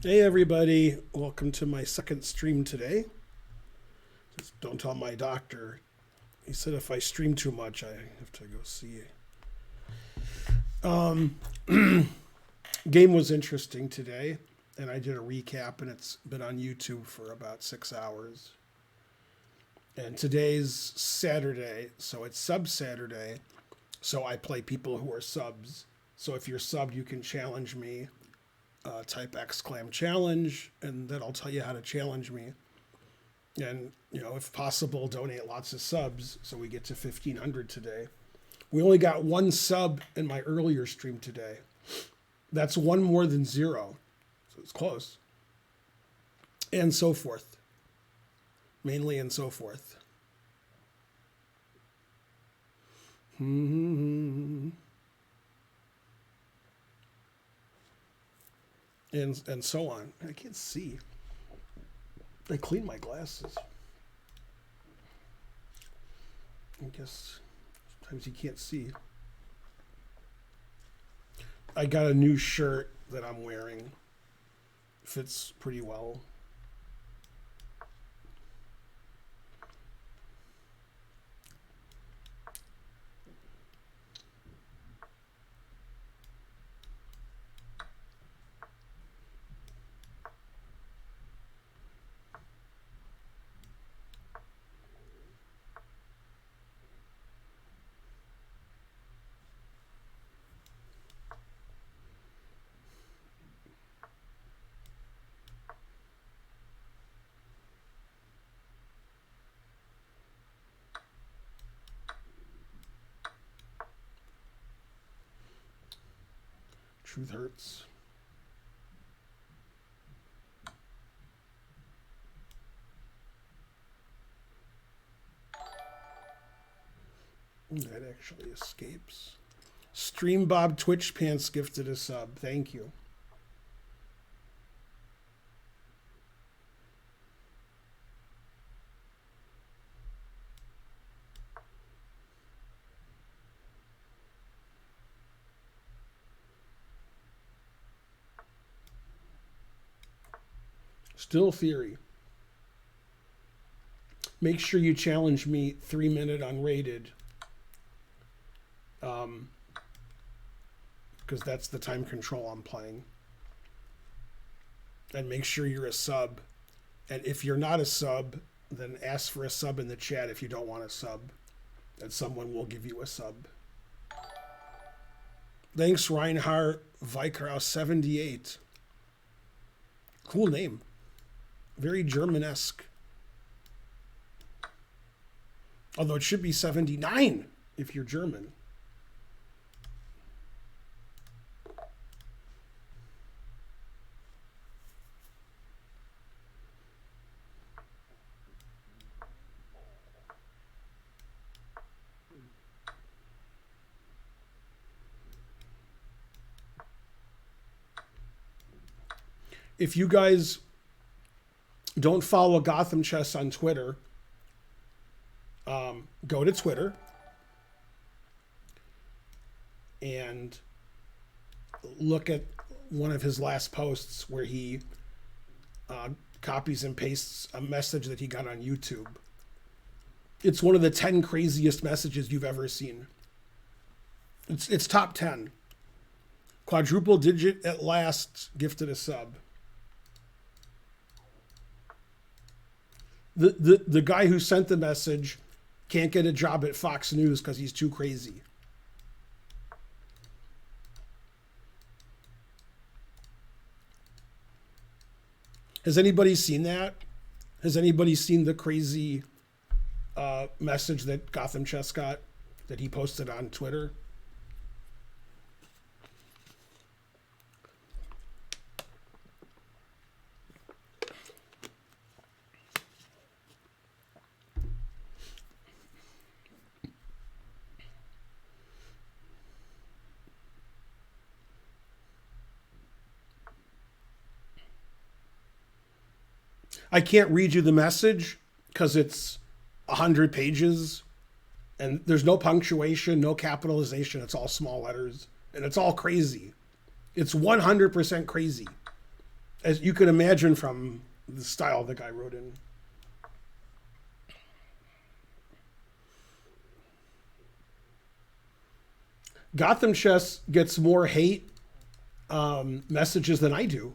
Hey everybody, welcome to my second stream today. Just don't tell my doctor. He said if I stream too much, I have to go see. Game was interesting today, and I did a recap, and it's been on YouTube for about 6 hours. And today's Saturday, so it's sub Saturday. So I play people who are subs. So if you're subbed, you can challenge me. Type exclam challenge, and then I'll tell you how to challenge me. And, if possible, donate lots of subs so we get to 1,500 today. We only got one sub in my earlier stream today. That's one more than zero. So it's close. And so forth. Mainly and so forth. And so on. I can't see. I cleaned my glasses. I guess sometimes you can't see. I got a new shirt that I'm wearing. Fits pretty well. Truth hurts. That actually escapes. Stream Bob Twitch Pants gifted a sub. Thank you. Still theory. Make sure you challenge me 3-minute unrated. Because that's the time control I'm playing. And make sure you're a sub. And if you're not a sub, then ask for a sub in the chat if you don't want a sub. And someone will give you a sub. Thanks, Reinhard Vikarau 78. Cool name. Very German-esque. Although it should be 79 if you're German. If you guys don't follow Gotham Chess on Twitter, go to Twitter and look at one of his last posts where he copies and pastes a message that he got on YouTube. It's one of the 10 craziest messages you've ever seen. It's top 10. Quadruple digit at last, gifted a sub. The guy who sent the message can't get a job at Fox News because he's too crazy. Has anybody seen that? Has anybody seen the crazy message that Gotham Chess got that he posted on Twitter? I can't read you the message because it's 100 pages and there's no punctuation, no capitalization. It's all small letters and it's all crazy. It's 100% crazy. as you can imagine from the style the guy wrote in. Gotham Chess gets more hate messages than I do,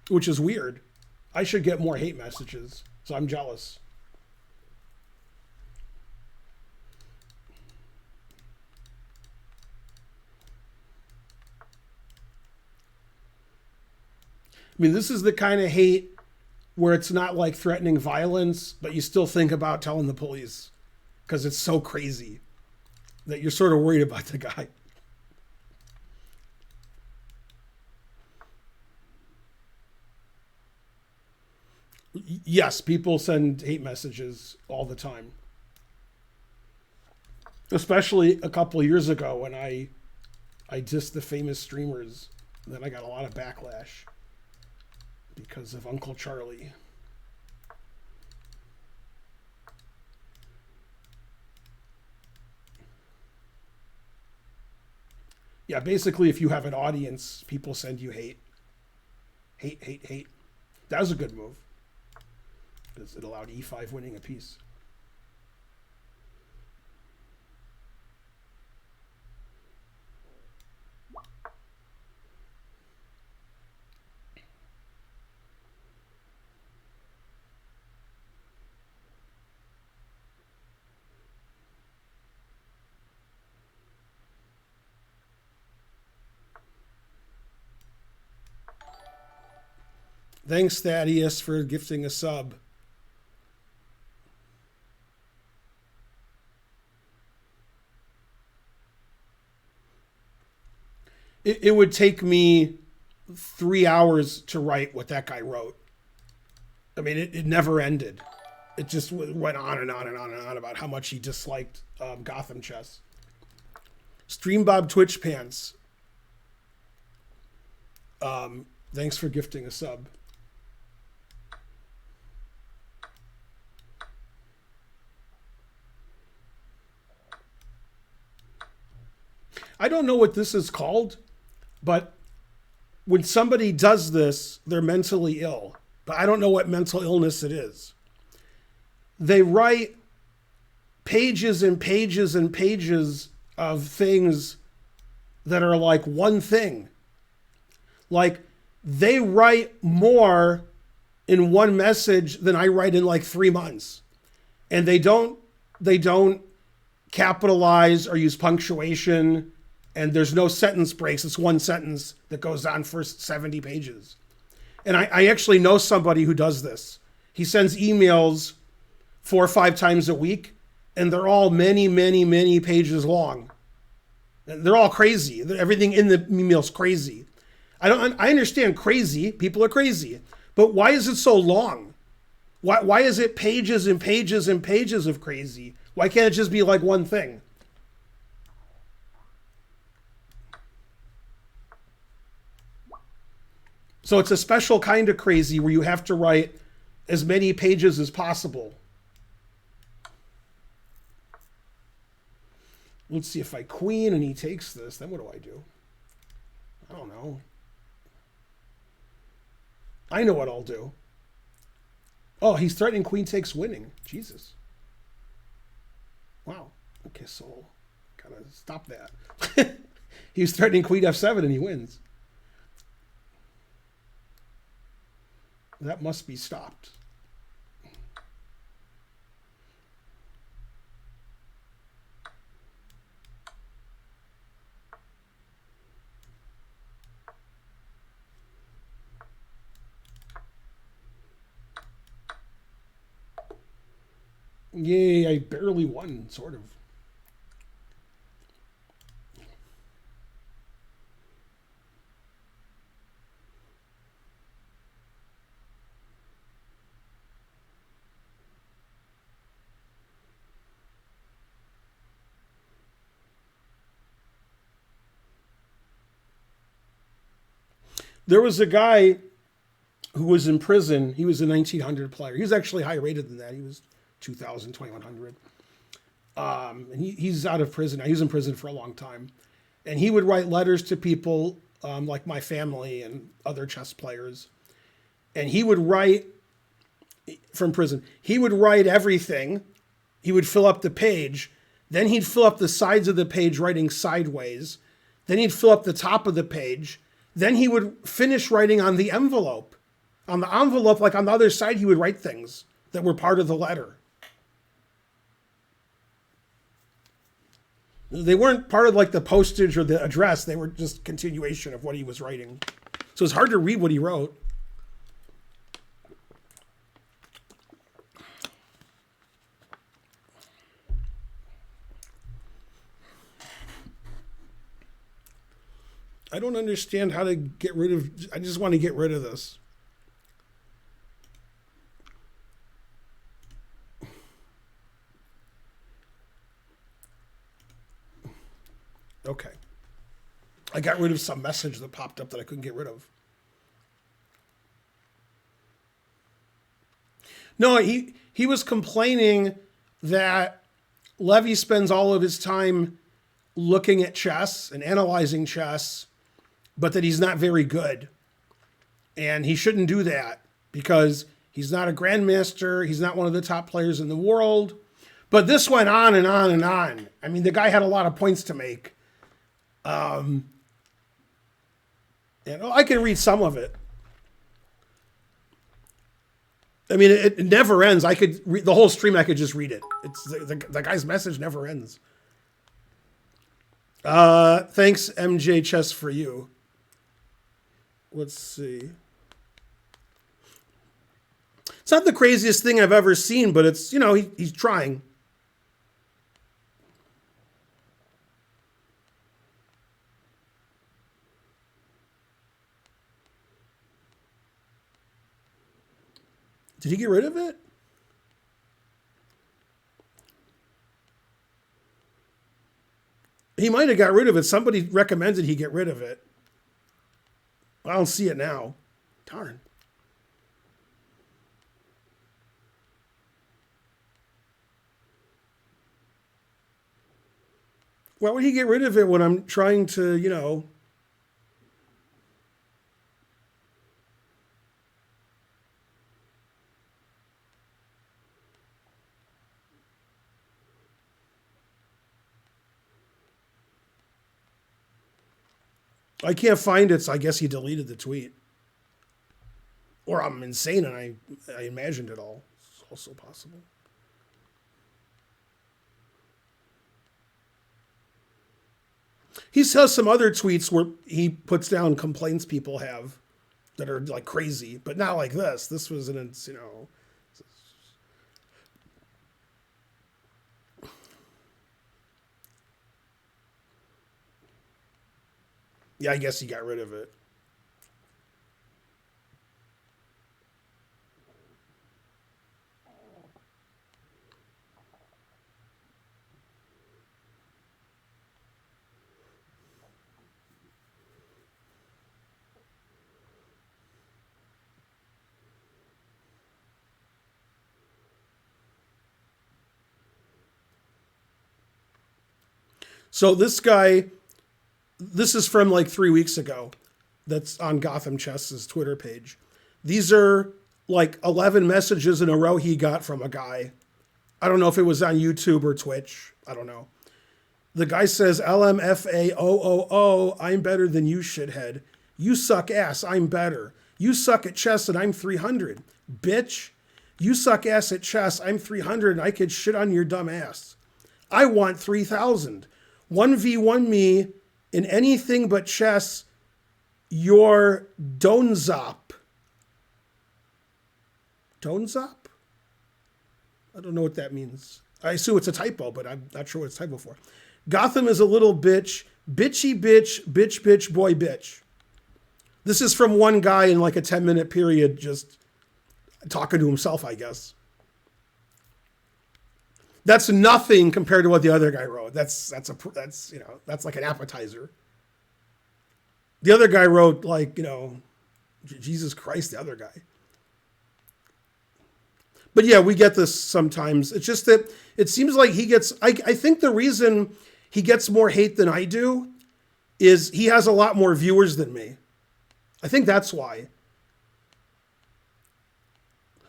which is weird. I should get more hate messages, so I'm jealous. I mean, this is the kind of hate where it's not like threatening violence, but you still think about telling the police because it's so crazy that you're sort of worried about the guy. Yes, people send hate messages all the time. Especially a couple of years ago when I dissed the famous streamers. Then I got a lot of backlash because of Uncle Charlie. Yeah, basically, if you have an audience, people send you hate. Hate, hate, hate. That was a good move because it allowed e5 winning a piece. Thanks, Thaddeus, for gifting a sub. It would take me 3 hours to write what that guy wrote. I mean, it never ended. It just went on and on and on and on about how much he disliked Gotham Chess. Stream Bob Twitch Pants. Thanks for gifting a sub. I don't know what this is called, but when somebody does this, they're mentally ill. But I don't know what mental illness it is. They write pages and pages and pages of things that are like one thing. Like they write more in one message than I write in like 3 months. And they don't capitalize or use punctuation. And there's no sentence breaks. It's one sentence that goes on for 70 pages. And I actually know somebody who does this. He sends emails 4 or 5 times a week, and they're all many, many, many pages long. And they're all crazy. Everything in the email's crazy. I understand crazy. People are crazy. But why is it so long? Why is it pages and pages and pages of crazy? Why can't it just be like one thing? So it's a special kind of crazy where you have to write as many pages as possible. Let's see, if I queen and he takes this, then what do I do? I don't know. I know what I'll do. Oh, he's threatening queen takes winning. Jesus. Wow. Okay, so gotta stop that. He's threatening queen f7 and he wins. That must be stopped. Yay, I barely won, sort of. There was a guy who was in prison. He was a 1900 player. He was actually higher rated than that. He was 2000, 2100. And he's out of prison now. He was in prison for a long time. And he would write letters to people like my family and other chess players. And he would write from prison. He would write everything. He would fill up the page. Then he'd fill up the sides of the page writing sideways. Then he'd fill up the top of the page. Then he would finish writing on the envelope. On the envelope, like on the other side, he would write things that were part of the letter. They weren't part of like the postage or the address. They were just continuation of what he was writing. So it's hard to read what he wrote. I don't understand how to get rid of, I just want to get rid of this. Okay. I got rid of some message that popped up that I couldn't get rid of. No, he was complaining that Levy spends all of his time looking at chess and analyzing chess, but that he's not very good. And he shouldn't do that because he's not a grandmaster. He's not one of the top players in the world. But this went on and on and on. I mean, the guy had a lot of points to make. And I can read some of it. I mean, it never ends. I could read the whole stream. I could just read it. It's the guy's message never ends. Thanks, MJ Chess for you. Let's see. It's not the craziest thing I've ever seen, but it's, he's trying. Did he get rid of it? He might have got rid of it. Somebody recommended he get rid of it. I don't see it now. Darn. Why would he get rid of it when I'm trying to, I can't find it, so I guess he deleted the tweet. Or I'm insane and I imagined it all. It's also possible. He says some other tweets where he puts down complaints people have that are like crazy, but not like this. This was Yeah, I guess he got rid of it. So this guy, this is from like 3 weeks ago. That's on Gotham Chess's Twitter page. These are like 11 messages in a row he got from a guy. I don't know if it was on YouTube or Twitch. I don't know. The guy says, LMFAOOO, I'm better than you, shithead. You suck ass, I'm better. You suck at chess and I'm 300. Bitch. You suck ass at chess, I'm 300 and I could shit on your dumb ass. I want 3,000. 1v1 me in anything but chess, you're Donzop. Donzop? I don't know what that means. I assume it's a typo, but I'm not sure what it's typo for. Gotham is a little bitch. Bitchy bitch, bitch, bitch, boy, bitch. This is from one guy in like a 10-minute period just talking to himself, I guess. That's nothing compared to what the other guy wrote. That's like an appetizer. The other guy wrote like, Jesus Christ, the other guy. But yeah, we get this sometimes. It's just that it seems like he gets, I think the reason he gets more hate than I do is he has a lot more viewers than me. I think that's why.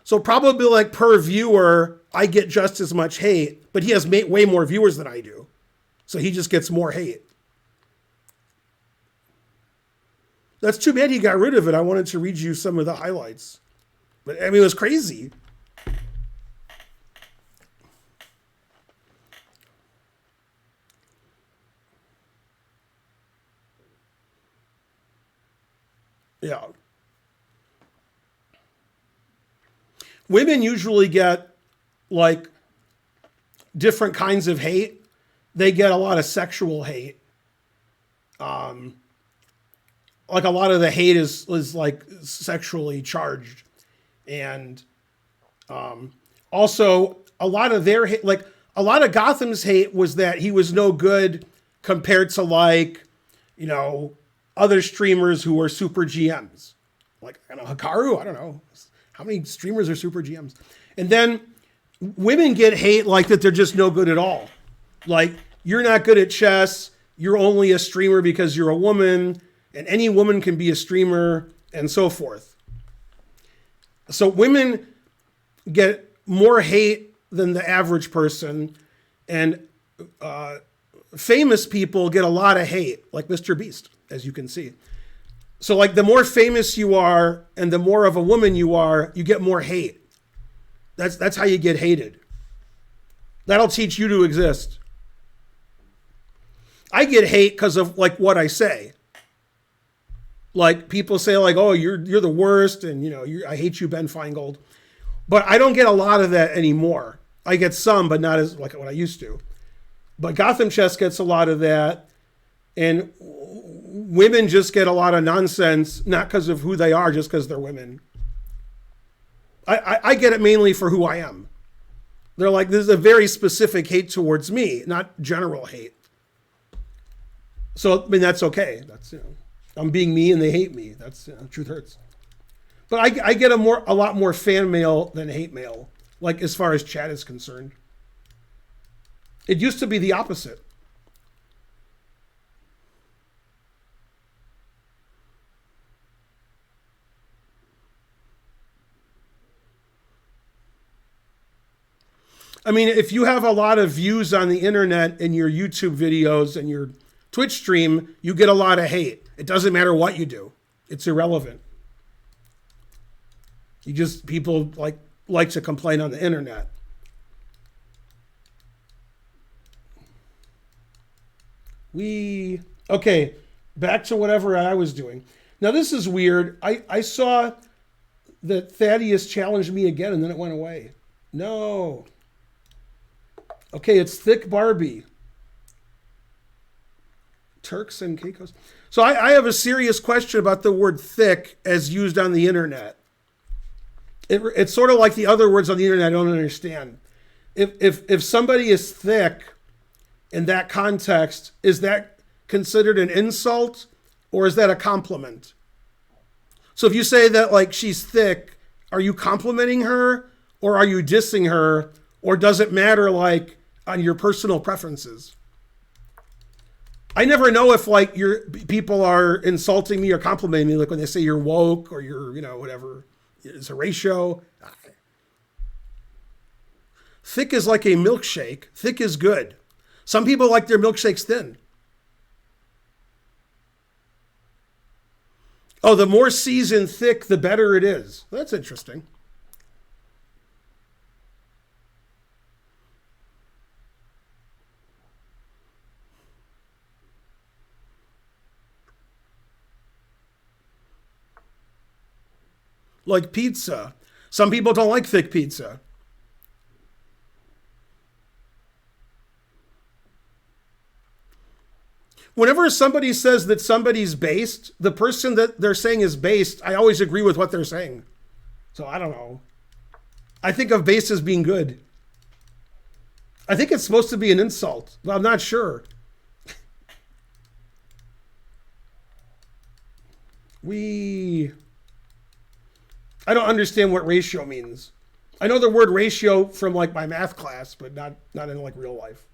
So probably like per viewer, I get just as much hate, but he has way more viewers than I do. So he just gets more hate. That's too bad he got rid of it. I wanted to read you some of the highlights. But I mean, it was crazy. Yeah. Women usually get like different kinds of hate. They get a lot of sexual hate. Like a lot of the hate is like sexually charged. And also a lot of their hate, like a lot of Gotham's hate was that he was no good compared to like, you know, other streamers who are super GMs. Like, I don't know, Hikaru, I don't know. How many streamers are super GMs? And then women get hate like that they're just no good at all. Like, you're not good at chess. You're only a streamer because you're a woman. And any woman can be a streamer and so forth. So women get more hate than the average person. And famous people get a lot of hate, like Mr. Beast, as you can see. So like the more famous you are and the more of a woman you are, you get more hate. That's how you get hated. That'll teach you to exist. I get hate because of like what I say. Like people say like, oh, you're the worst. And you know, I hate you, Ben Feingold. But I don't get a lot of that anymore. I get some, but not as like what I used to. But Gotham Chess gets a lot of that. And women just get a lot of nonsense, not because of who they are, just because they're women. I get it mainly for who I am. They're like, this is a very specific hate towards me, not general hate. So, I mean, that's okay. That's, you know, I'm being me and they hate me. That's, you know, truth hurts. But I get a lot more fan mail than hate mail, like as far as chat is concerned. It used to be the opposite. I mean, if you have a lot of views on the internet in your YouTube videos and your Twitch stream, you get a lot of hate. It doesn't matter what you do. It's irrelevant. People like to complain on the internet. Okay, back to whatever I was doing. Now this is weird. I saw that Thaddeus challenged me again and then it went away. No. Okay, it's Thick Barbie. Turks and Caicos. So I have a serious question about the word thick as used on the internet. It's sort of like the other words on the internet I don't understand. If somebody is thick in that context, is that considered an insult or is that a compliment? So if you say that like she's thick, are you complimenting her or are you dissing her, or does it matter like on your personal preferences? I never know if like people are insulting me or complimenting me, like when they say you're woke or you're, you know, whatever. It's a ratio. Thick is like a milkshake. Thick is good. Some people like their milkshakes thin. Oh, the more seasoned thick, the better it is. That's interesting. Like pizza. Some people don't like thick pizza. Whenever somebody says that somebody's based, the person that they're saying is based, I always agree with what they're saying. So I don't know. I think of based as being good. I think it's supposed to be an insult, but I'm not sure. I don't understand what ratio means. I know the word ratio from like my math class, but not in like real life.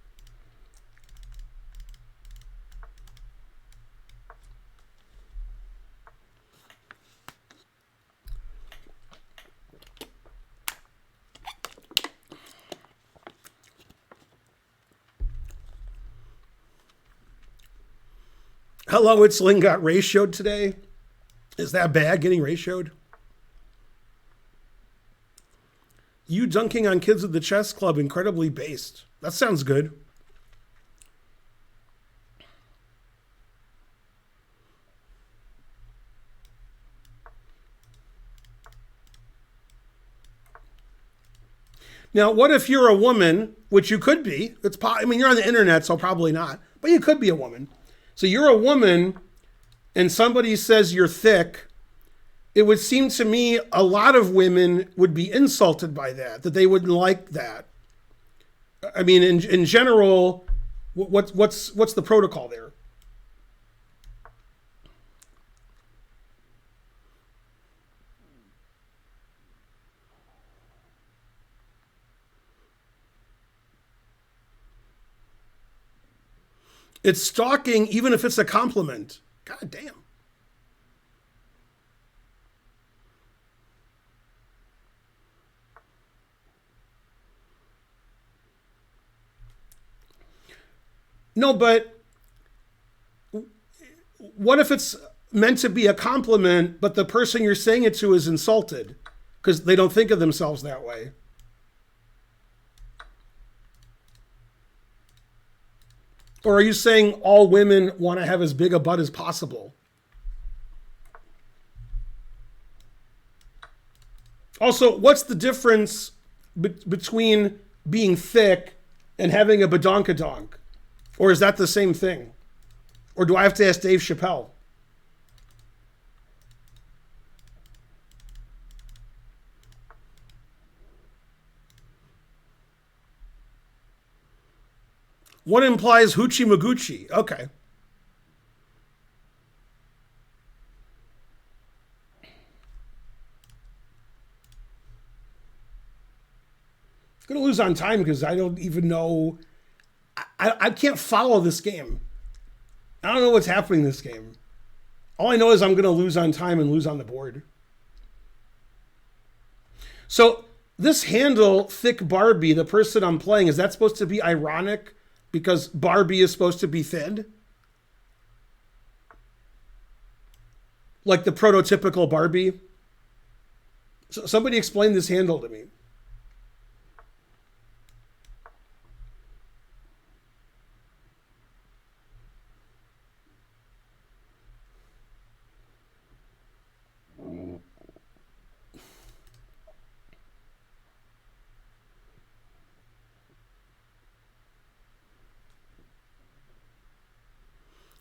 Hello, it's Ling got ratioed today. Is that bad, getting ratioed? You dunking on kids at the chess club, incredibly based. That sounds good. Now, what if you're a woman, which you could be? I mean, you're on the internet, so probably not, but you could be a woman. So you're a woman, and somebody says you're thick. It would seem to me a lot of women would be insulted by that they wouldn't like that. I mean, in general, what's the protocol there? It's stalking, even if it's a compliment. God damn. No, but what if it's meant to be a compliment, but the person you're saying it to is insulted because they don't think of themselves that way? Or are you saying all women want to have as big a butt as possible? Also, what's the difference between being thick and having a badonkadonk? Or is that the same thing? Or do I have to ask Dave Chappelle? One implies hoochie maguchi. Okay. I'm going to lose on time because I don't even know. I can't follow this game. I don't know what's happening in this game. All I know is I'm going to lose on time and lose on the board. So this handle, thick Barbie, the person I'm playing, is that supposed to be ironic because Barbie is supposed to be thin? Like the prototypical Barbie? So somebody explain this handle to me.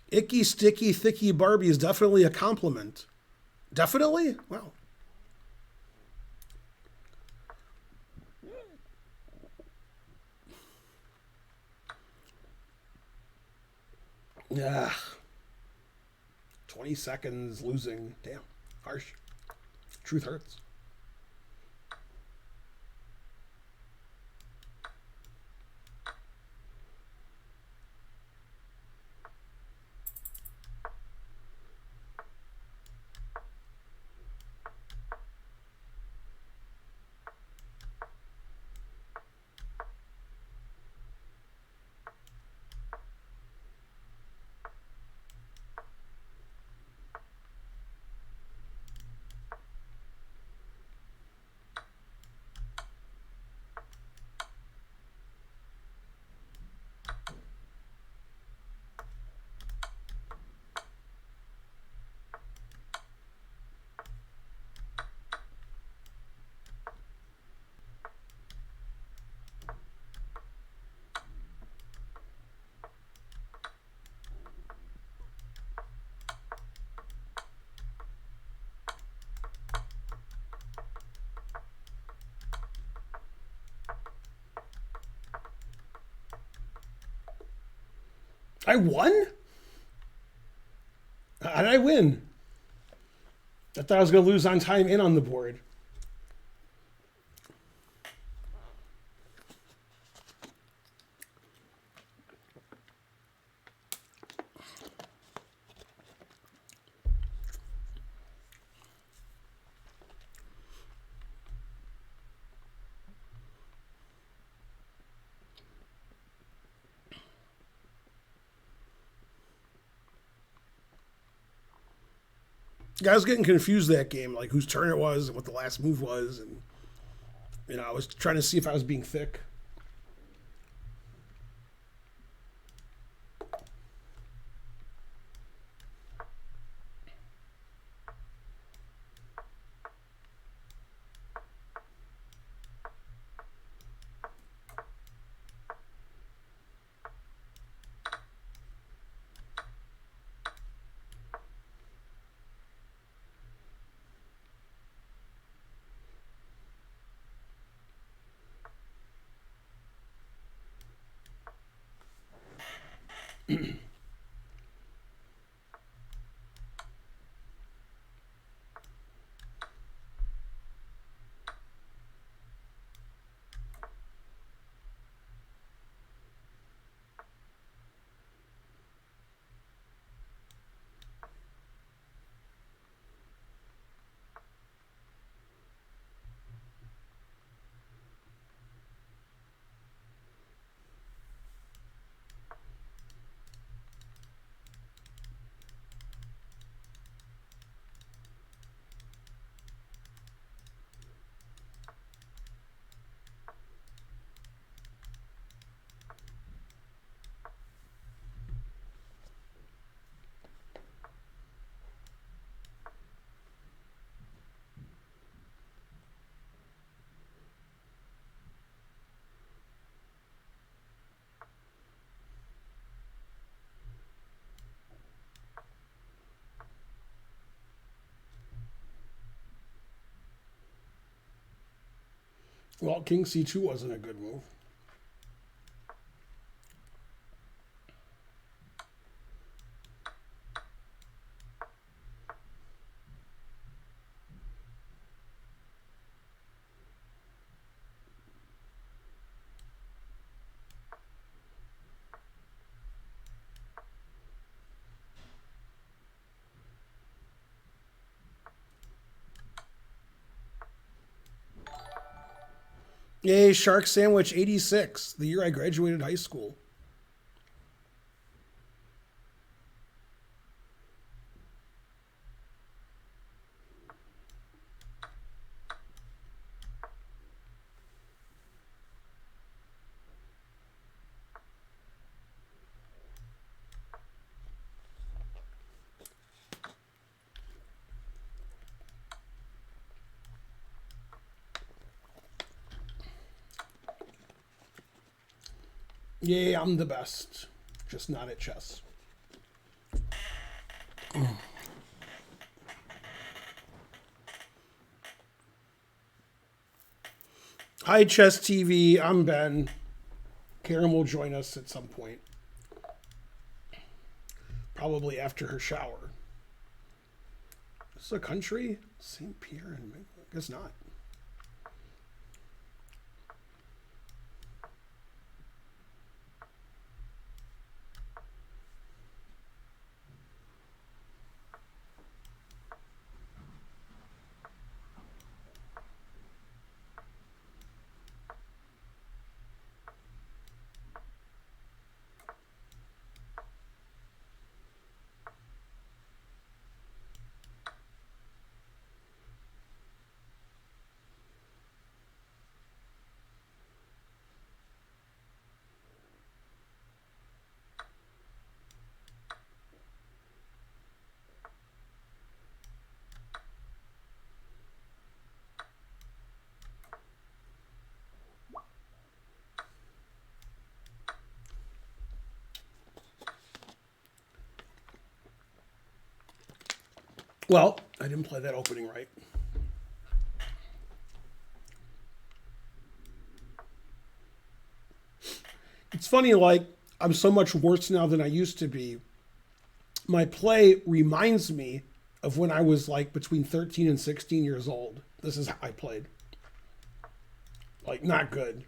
Icky, sticky, thicky Barbie is definitely a compliment. Definitely? Wow. Yeah. 20 seconds losing. Damn. Harsh. Truth hurts. I won? How did I win? I thought I was going to lose on time and on the board. I was getting confused that game, like whose turn it was and what the last move was, and I was trying to see if I was being thick. Well, King C2 wasn't a good move. Yay, Shark Sandwich 86, the year I graduated high school. Yay, I'm the best. Just not at chess. Hi, Chess TV. I'm Ben. Karen will join us at some point. Probably after her shower. Is this a country? St. Pierre and I guess not. Well, I didn't play that opening right. It's funny, like, I'm so much worse now than I used to be. My play reminds me of when I was like between 13 and 16 years old. This is how I played. Like, not good.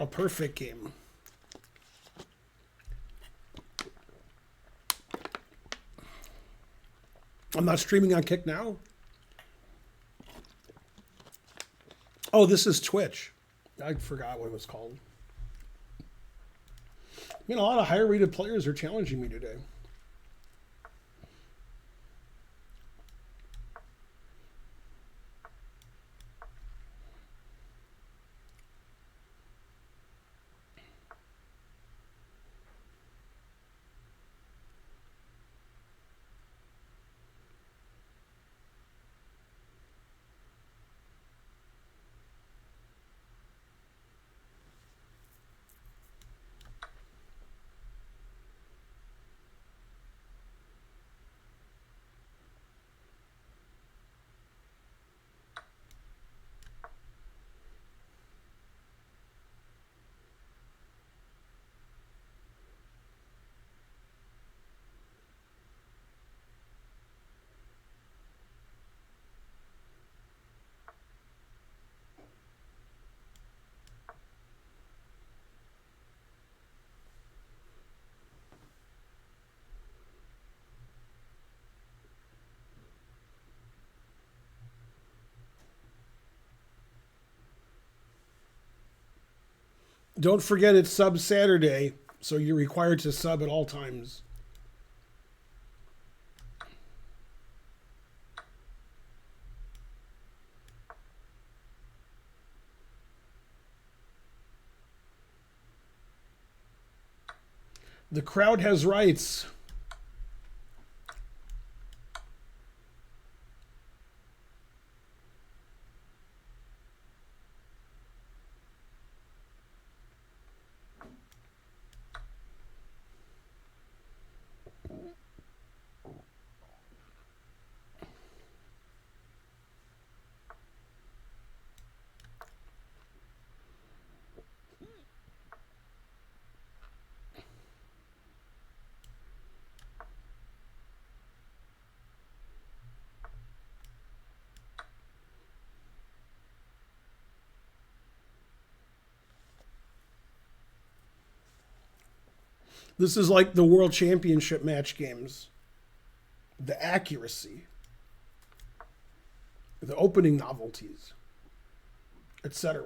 A perfect game. I'm not streaming on Kick now? Oh, this is Twitch. I forgot what it was called. I mean, a lot of higher rated players are challenging me today. Don't forget it's Sub Saturday, so you're required to sub at all times. The crowd has rights. This is like the World Championship match games. The accuracy, the opening novelties, etc.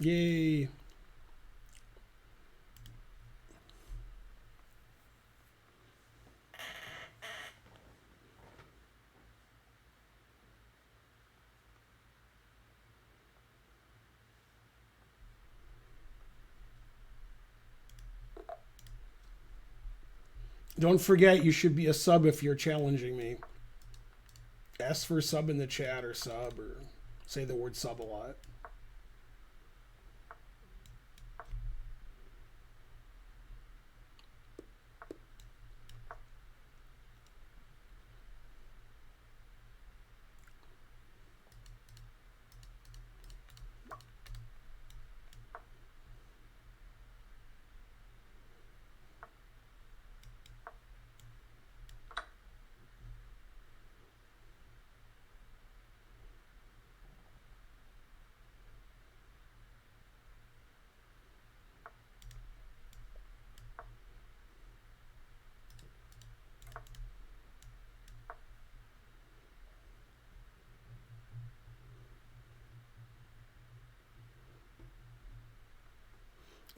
Yay. Don't forget, you should be a sub if you're challenging me. Ask for a sub in the chat or sub, or say the word sub a lot.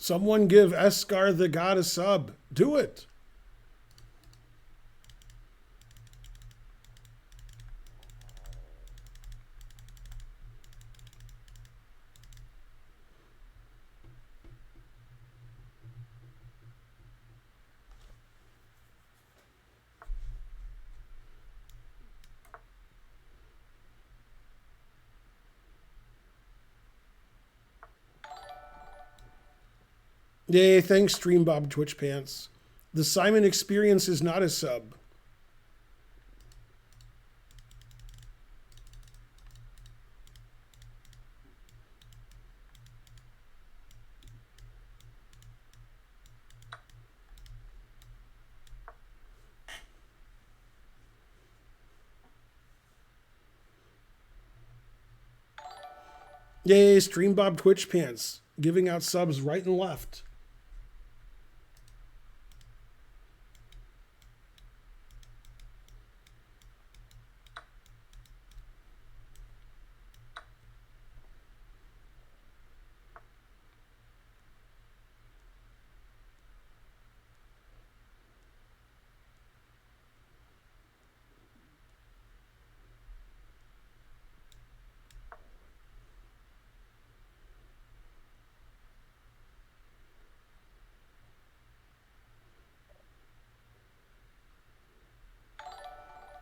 Someone give Escar the God a sub. Do it. Yay, thanks, Stream Bob Twitch Pants. The Simon Experience is not a sub. Yay, Stream Bob Twitch Pants. Giving out subs right and left.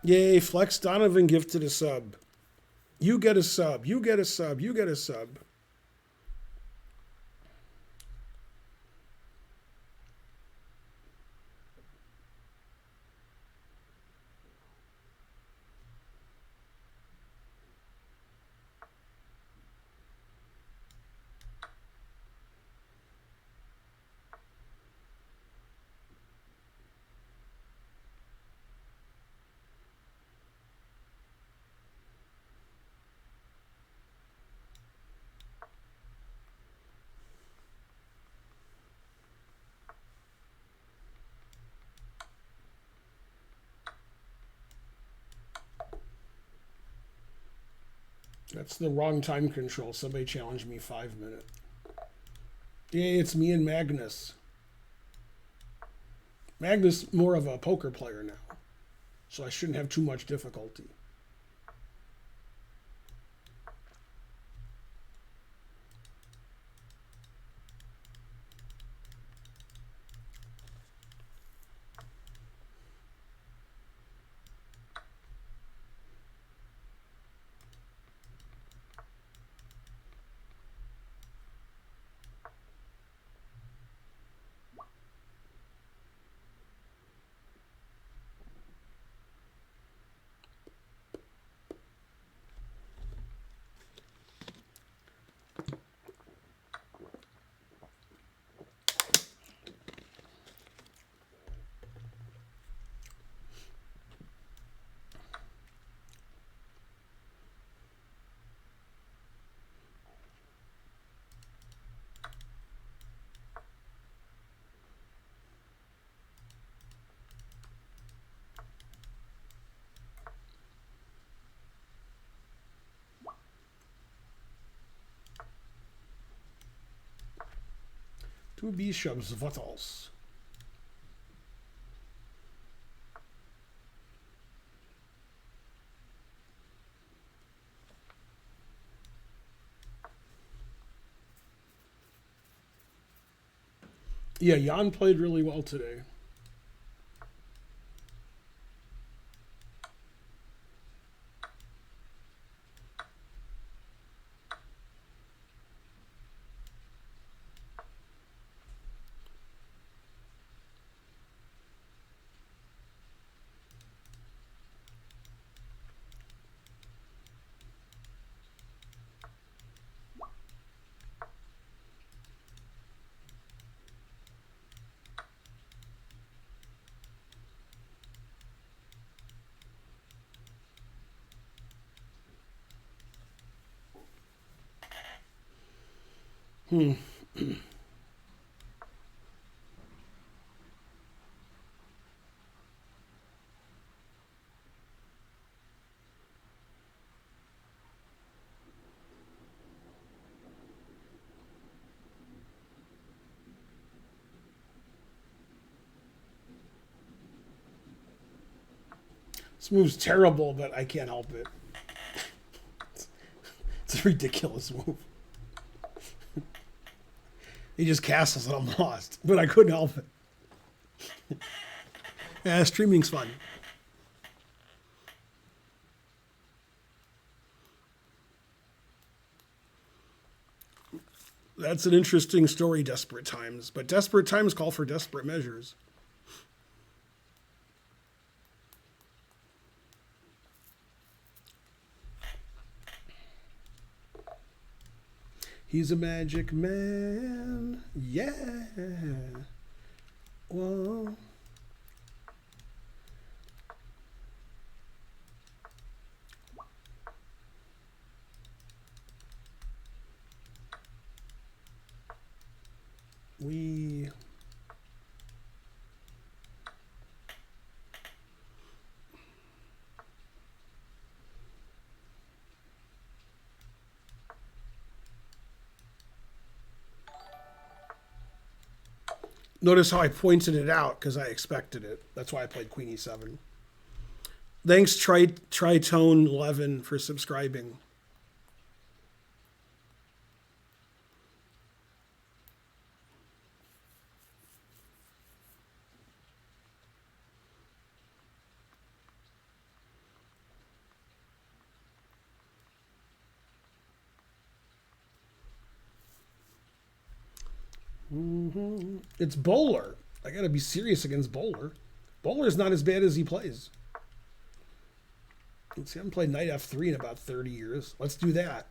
Yay, Flex Donovan gifted a sub. You get a sub. You get a sub. You get a sub. That's the wrong time control. Somebody challenged me 5 minutes. Yay, it's me and Magnus. Magnus more of a poker player now, so I shouldn't have too much difficulty. Two bishops, what else? Yeah, Jan played really well today. This move's terrible, but I can't help it. It's a ridiculous move. He just castles and I'm lost, but I couldn't help it. Yeah, streaming's fun. That's an interesting story, desperate times. But desperate times call for desperate measures. He's a magic man. Yeah. Whoa. We. Notice how I pointed it out because I expected it. That's why I played Queen E7. Thanks, Tritone 11 for subscribing. It's Bowler. I gotta be serious against Bowler. Bowler's not as bad as he plays. Let's see, I haven't played Knight F3 in about 30 years. Let's do that.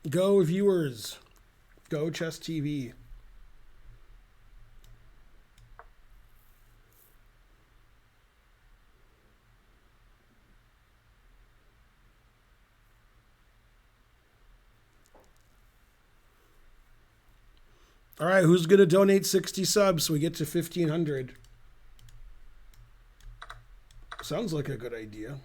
Go viewers. Go Chess TV. All right, who's going to donate 60 subs so we get to 1,500? Sounds like a good idea.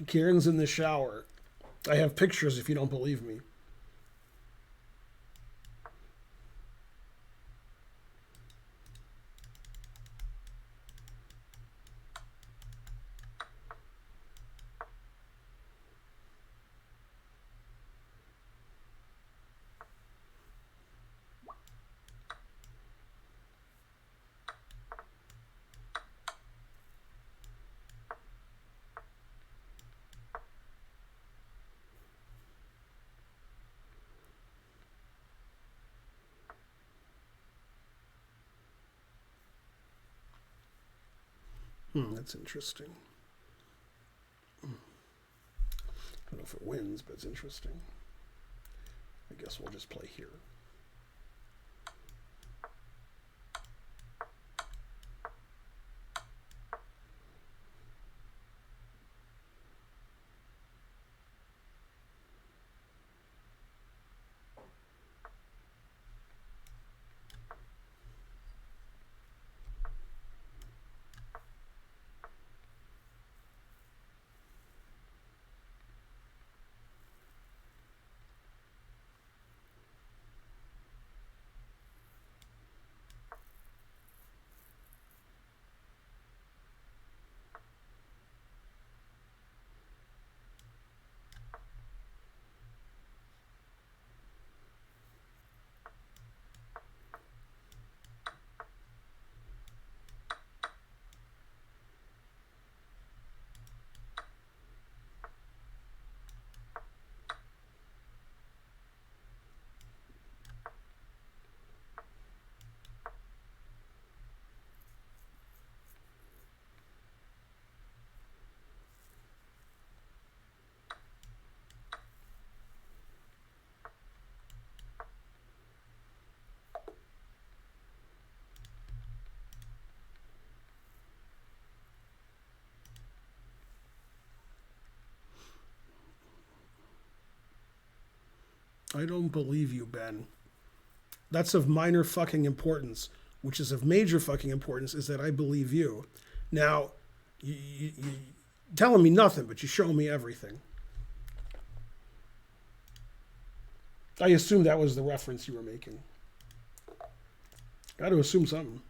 Karen's in the shower. I have pictures if you don't believe me. That's interesting. I don't know if it wins, but it's interesting. I guess we'll just play here. I don't believe you, Ben. That's of minor fucking importance. Which is of major fucking importance is that I believe you. Now, you telling me nothing, but you show me everything. I assume that was the reference you were making. Got to assume something.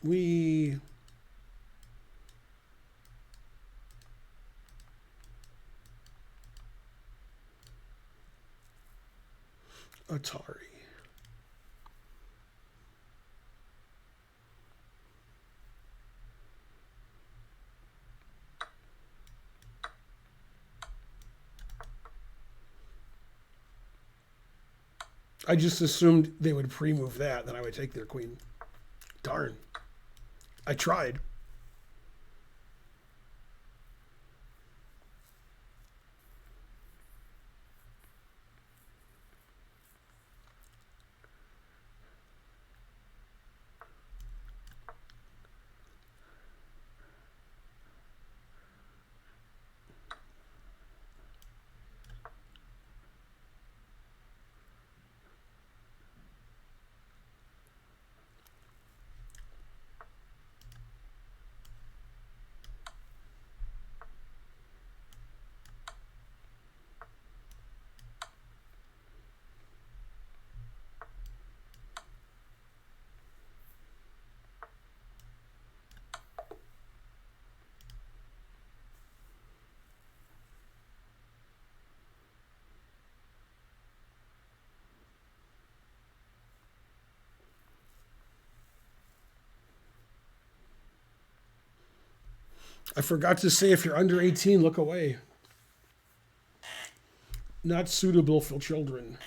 We Atari. I just assumed they would pre-move that, then I would take their queen. Darn. I tried. I forgot to say if you're under 18, look away. Not suitable for children.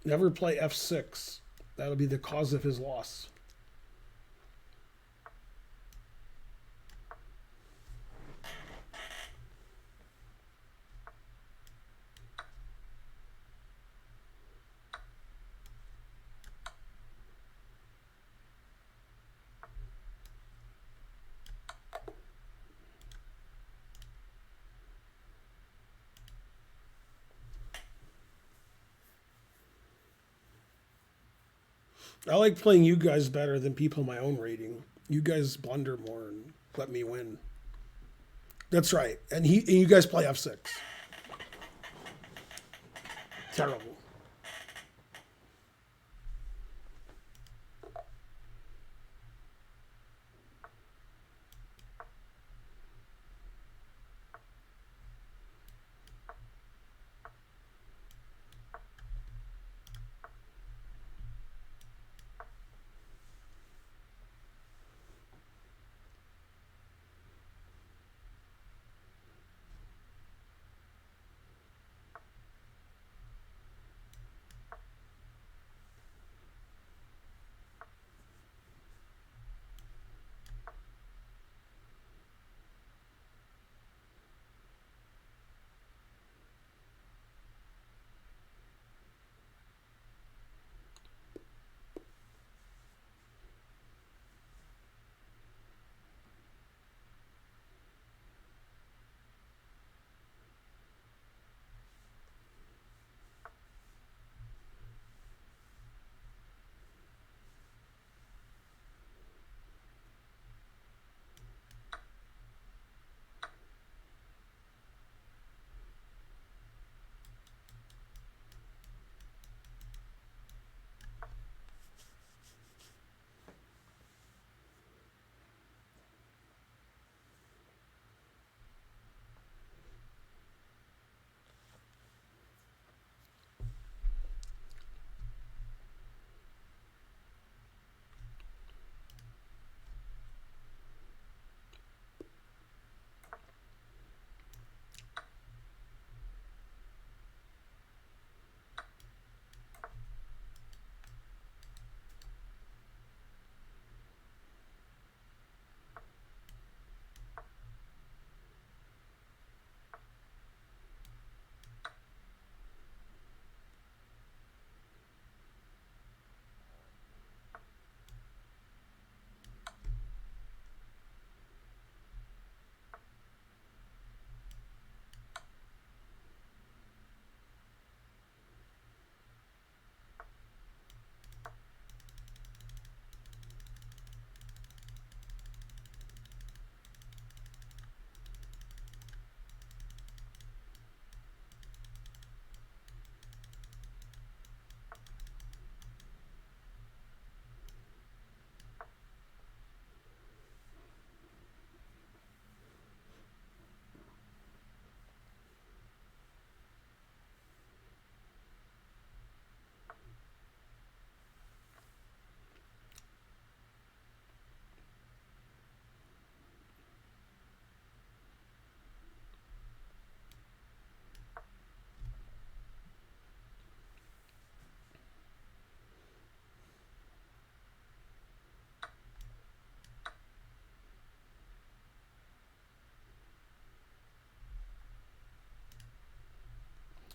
Never play f6. That'll be the cause of his loss. I like playing you guys better than people my own rating. You guys blunder more and let me win. That's right. And you guys play F6. Terrible.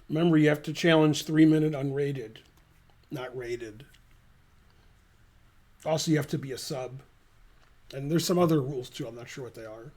Remember, you have to challenge 3 minute unrated, not rated. Also, you have to be a sub. And there's some other rules too. I'm not sure what they are.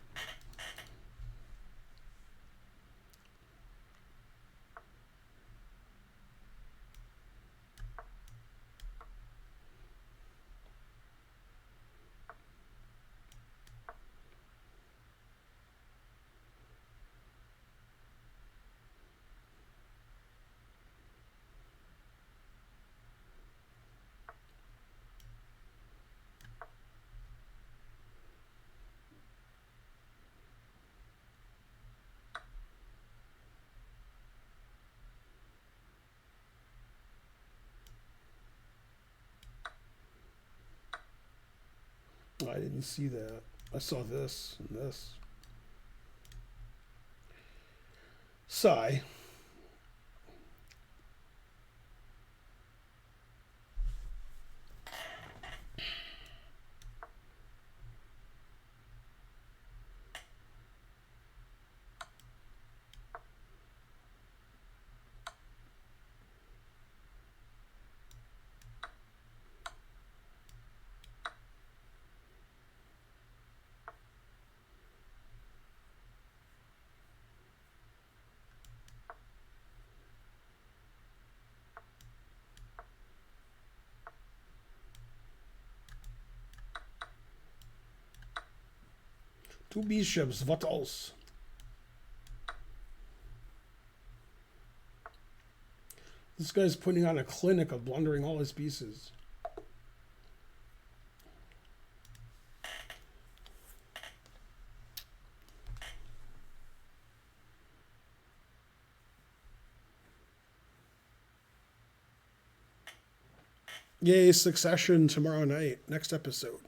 I didn't see that. I saw this and this. Sigh. Two bishops, what else? This guy's putting on a clinic of blundering all his pieces. Yay, Succession tomorrow night. Next episode.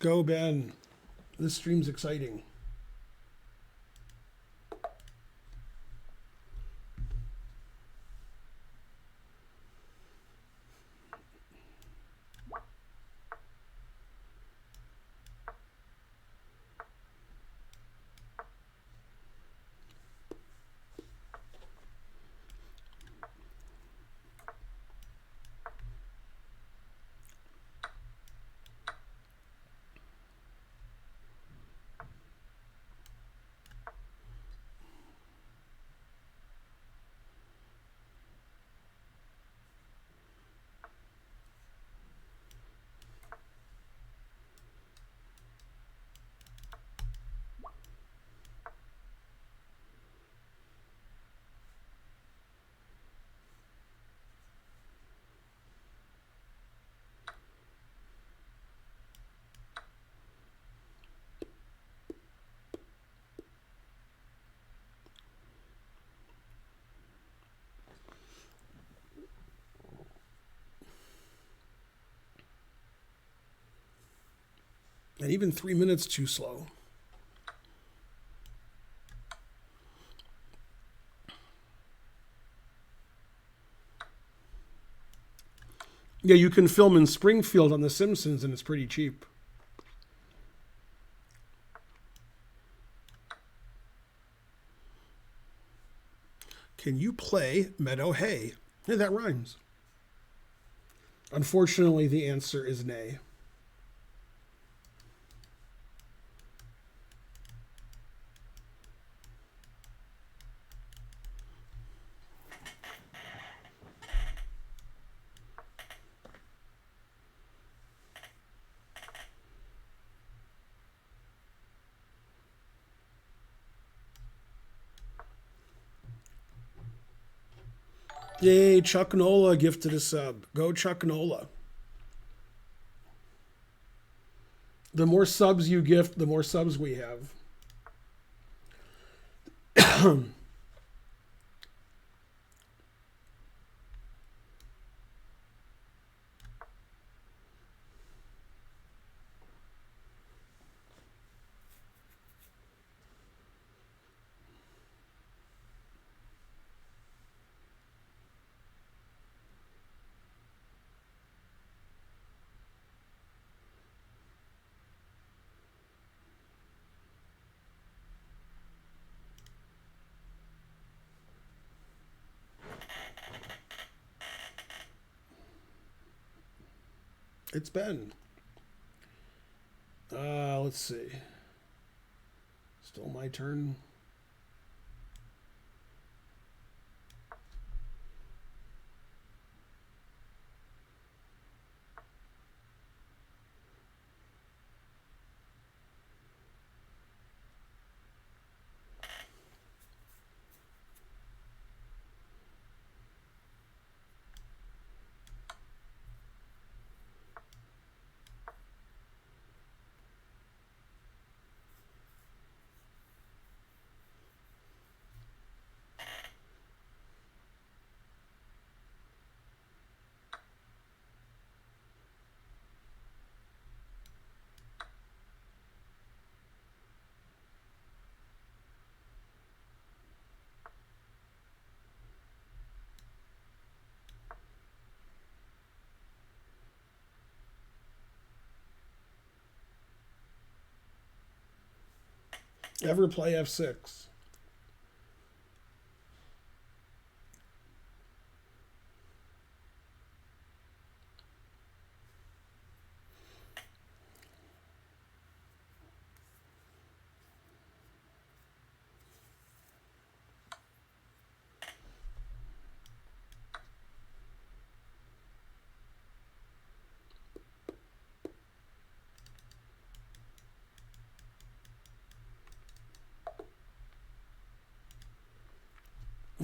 Go, Ben. This stream's exciting. And even 3 minutes too slow. Yeah, you can film in Springfield on The Simpsons and it's pretty cheap. Can you play Meadow Hay? Yeah, that rhymes. Unfortunately, the answer is nay. Yay, Chuck Nola gifted a sub. Go Chuck Nola. The more subs you gift, the more subs we have. It's Ben. Let's see. Still my turn. Ever play F6?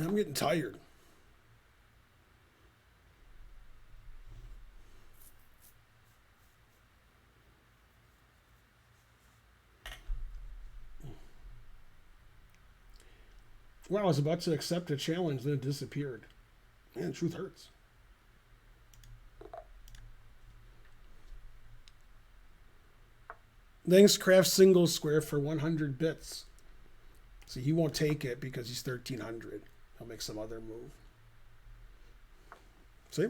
I'm getting tired. Well, I was about to accept a challenge, then it disappeared. Man, truth hurts. Thanks, Craft Single Square, for 100 bits. See, he won't take it because he's 1,300. He'll make some other move. See?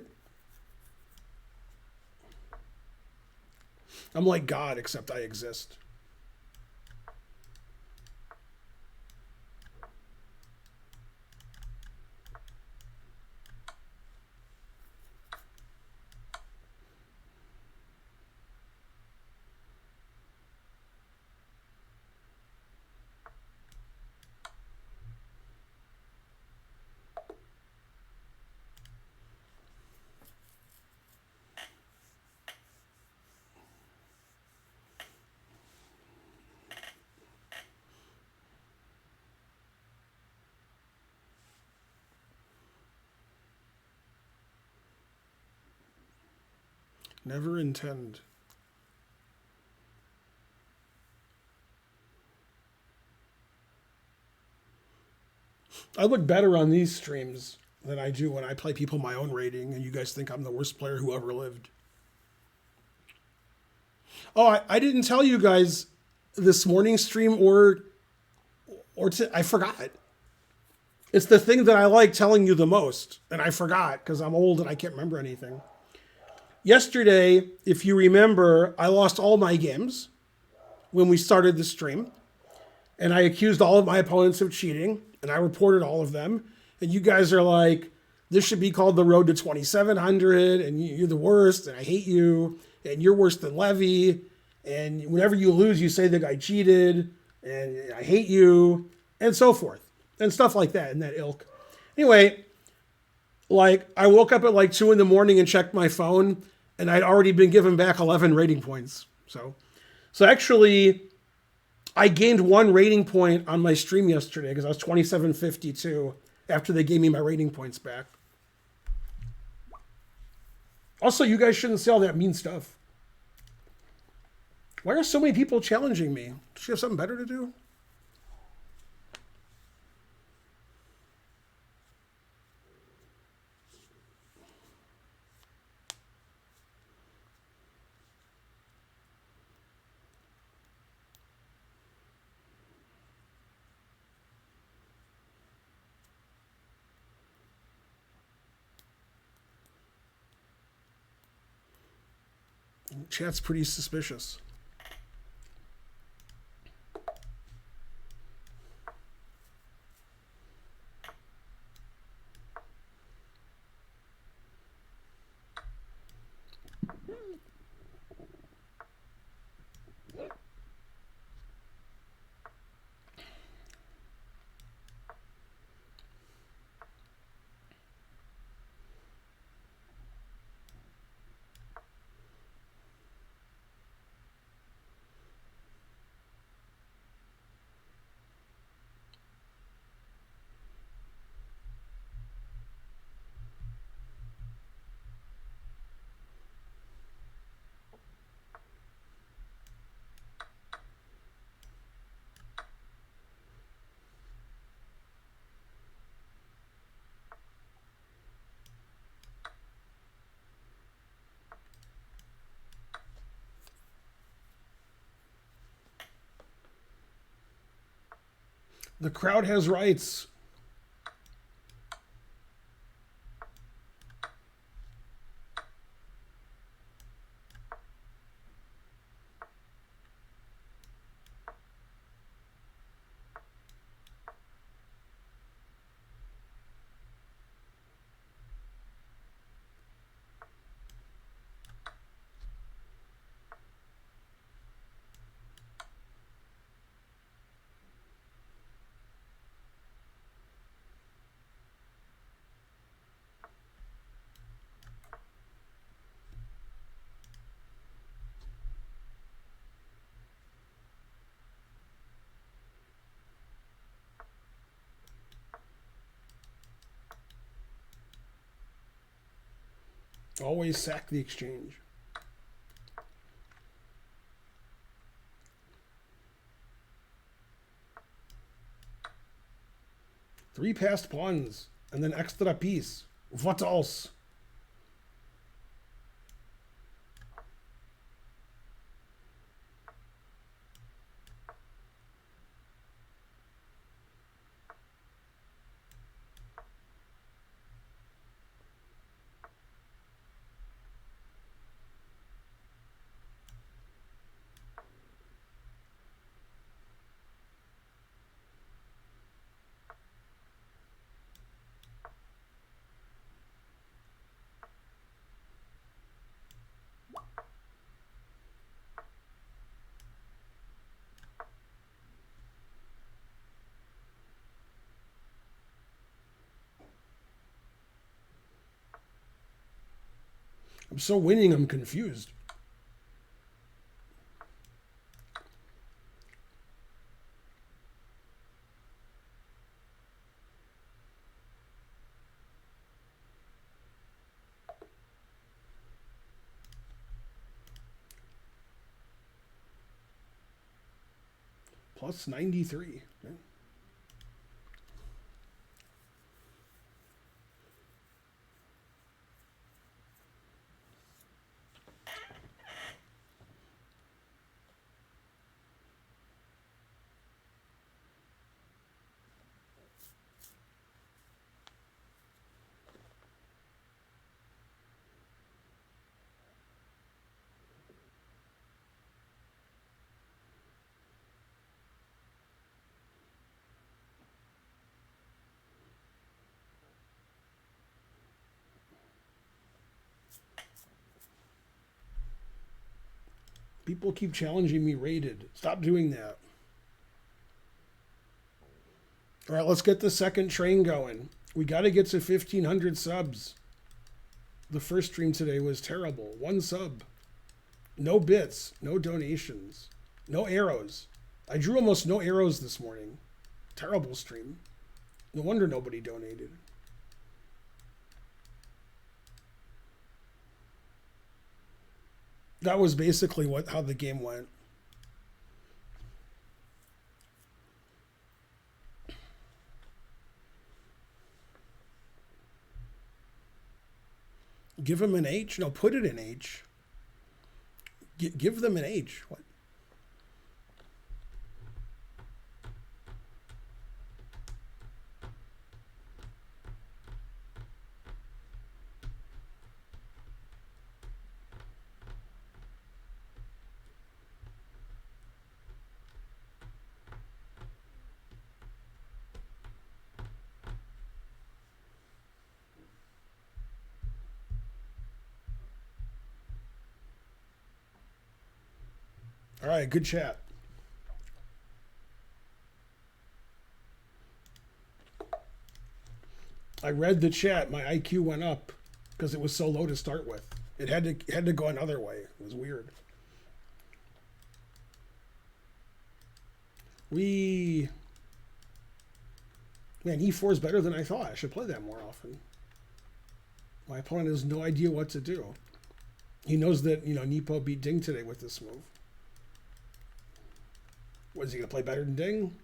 I'm like God, except I exist. Never intend. I look better on these streams than I do when I play people my own rating, and you guys think I'm the worst player who ever lived. Oh, I didn't tell you guys this morning stream I forgot. It's the thing that I like telling you the most, and I forgot because I'm old and I can't remember anything. Yesterday, if you remember, I lost all my games when we started the stream, and I accused all of my opponents of cheating, and I reported all of them. And you guys are like, this should be called the road to 2,700, and you're the worst, and I hate you, and you're worse than Levy, and whenever you lose, you say the guy cheated, and I hate you, and so forth, and stuff like that in that ilk. Anyway, like, I woke up at like 2 in the morning and checked my phone, and I'd already been given back 11 rating points. So actually, I gained 1 rating point on my stream yesterday because I was 2752 after they gave me my rating points back. Also, you guys shouldn't say all that mean stuff. Why are so many people challenging me? Does she have something better to do? Chat's pretty suspicious. The crowd has rights. Always sack the exchange. Three passed pawns and then extra piece. What else? I'm so winning, I'm confused. Plus 93. Okay. People keep challenging me rated. Stop doing that. All right, let's get the second train going. We got to get to 1,500 subs. The first stream today was terrible. One sub. No bits. No donations. No arrows. I drew almost no arrows this morning. Terrible stream. No wonder nobody donated. That was basically how the game went. Give him an H? No, put it in H. Give them an H. What? All right, good chat. I read the chat. My IQ went up because it was so low to start with. It had to go another way. It was weird. Man, E4 is better than I thought. I should play that more often. My opponent has no idea what to do. He knows that, Nepo beat Ding today with this move. What, is he going to play better than Ding?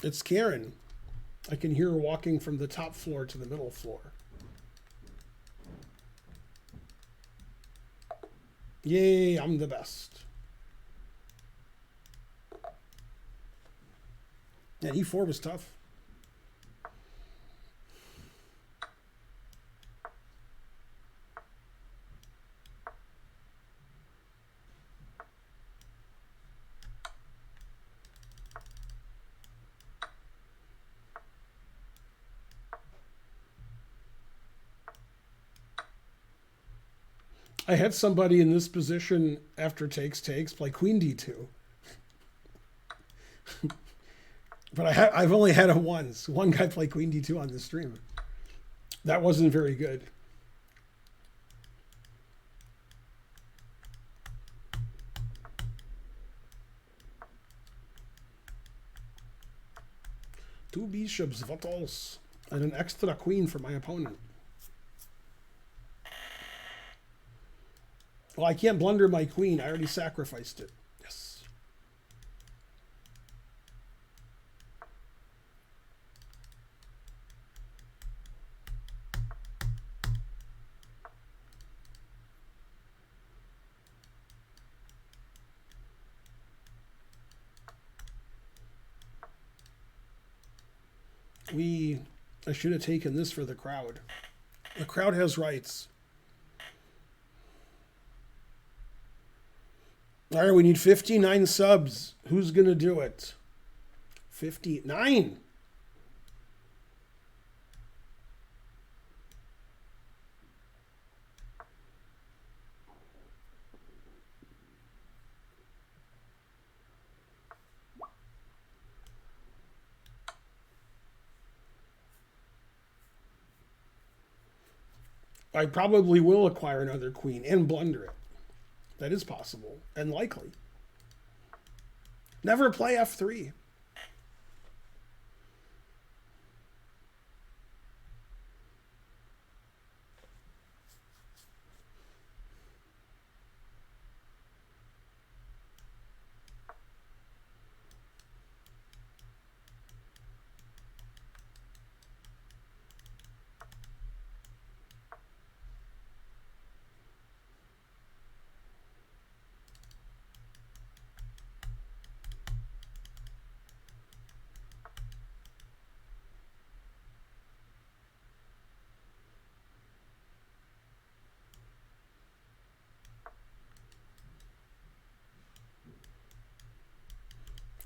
It's Karen. I can hear her walking from the top floor to the middle floor. Yay, I'm the best. Yeah, E4 was tough. I had somebody in this position after takes play queen d2. But I've only had it once. One guy play queen d2 on the stream. That wasn't very good. Two bishops, what else? And an extra queen for my opponent. Well, I can't blunder my queen. I already sacrificed it. Yes. I should have taken this for the crowd. The crowd has rights. All right, we need 59 subs. Who's going to do it? 59. I probably will acquire another queen and blunder it. That is possible and likely. Never play f3.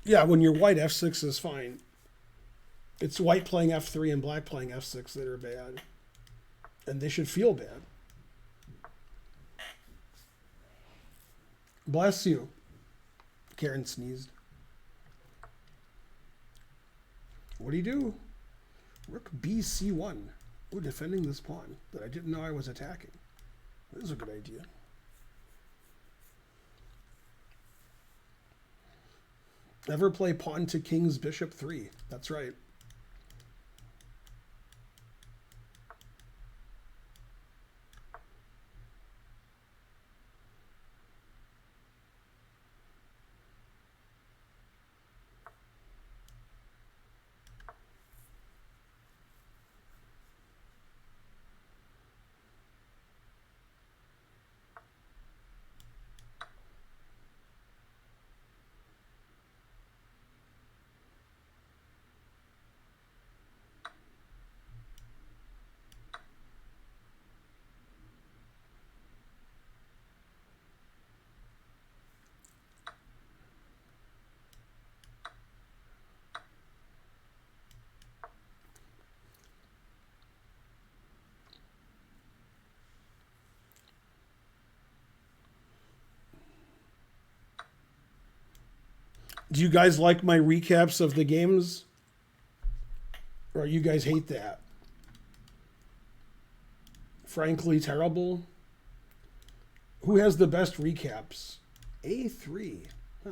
Yeah, when you're white, f6 is fine. It's white playing f3 and black playing f6 that are bad. And they should feel bad. Bless you. Karen sneezed. What do you do? Rook bc1. Ooh, defending this pawn that I didn't know I was attacking. This is a good idea. Never play pawn to king's bishop 3. That's right. Do you guys like my recaps of the games? Or you guys hate that? Frankly terrible? Who has the best recaps? A3. Huh.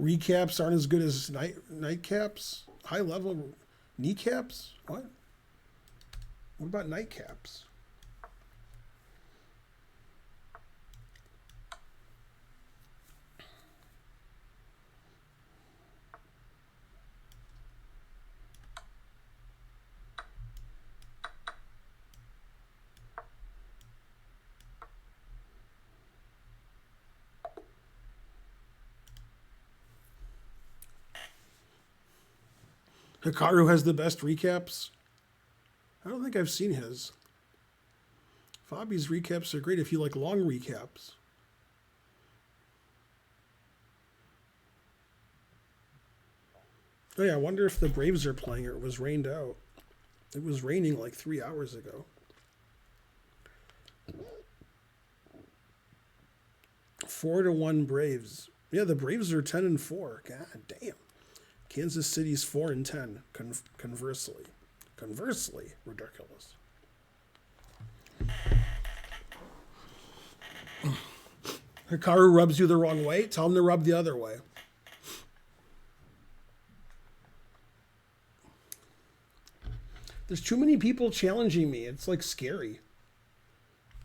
Recaps aren't as good as nightcaps? High level kneecaps? What? What about nightcaps? Hikaru has the best recaps. I don't think I've seen his. Fabi's recaps are great if you like long recaps. Oh yeah, I wonder if the Braves are playing or it was rained out. It was raining like 3 hours ago. 4-1 Braves. Yeah, the Braves are 10-4. God damn. Kansas City's 4-10. Conversely, ridiculous. Hikaru rubs you the wrong way. Tell him to rub the other way. There's too many people challenging me. It's like scary.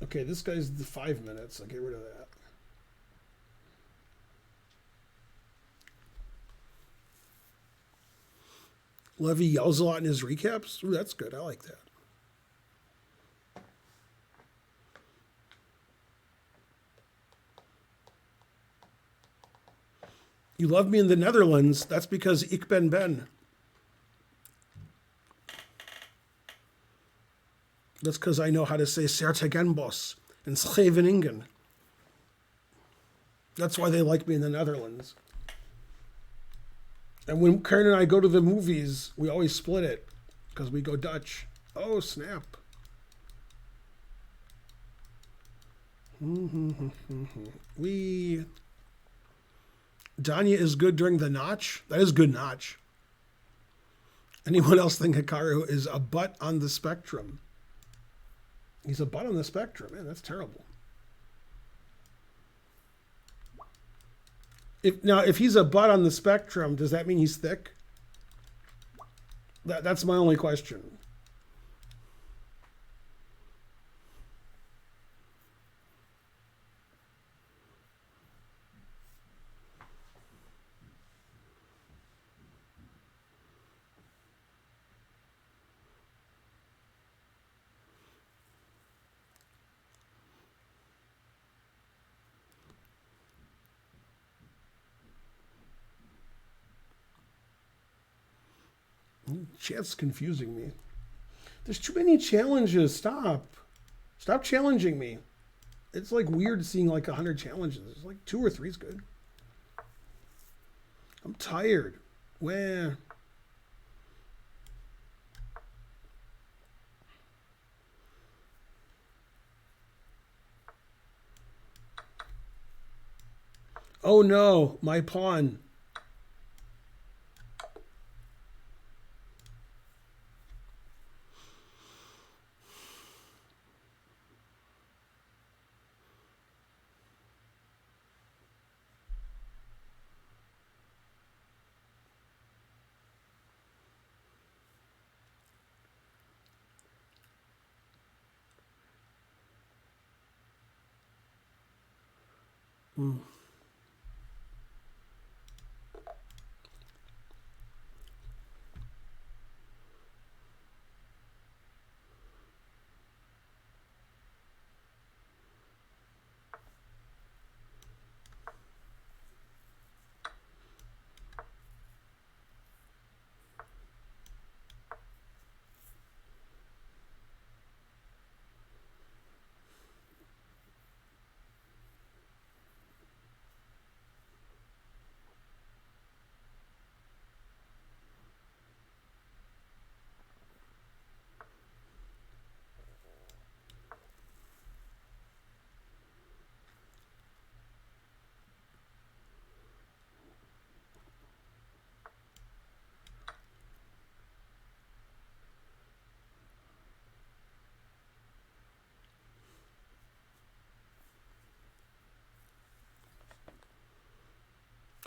Okay, this guy's the 5 minutes. I'll get rid of that. Levy yells a lot in his recaps. Ooh, that's good. I like that. You love me in the Netherlands. That's because ik ben Ben. That's because I know how to say Sertegenbos and Scheveningen. That's why they like me in the Netherlands. And when Karen and I go to the movies, we always split it because we go Dutch. Oh, snap. Danya is good during the notch. That is good notch. Anyone else think Hikaru is a butt on the spectrum? He's a butt on the spectrum. Man, that's terrible. If he's a butt on the spectrum, does that mean he's thick? That's my only question. Chat's confusing me. There's too many challenges. Stop challenging me. It's like weird seeing like 100 challenges. It's like 2 or 3 is good. I'm tired. Where? Oh no, my pawn.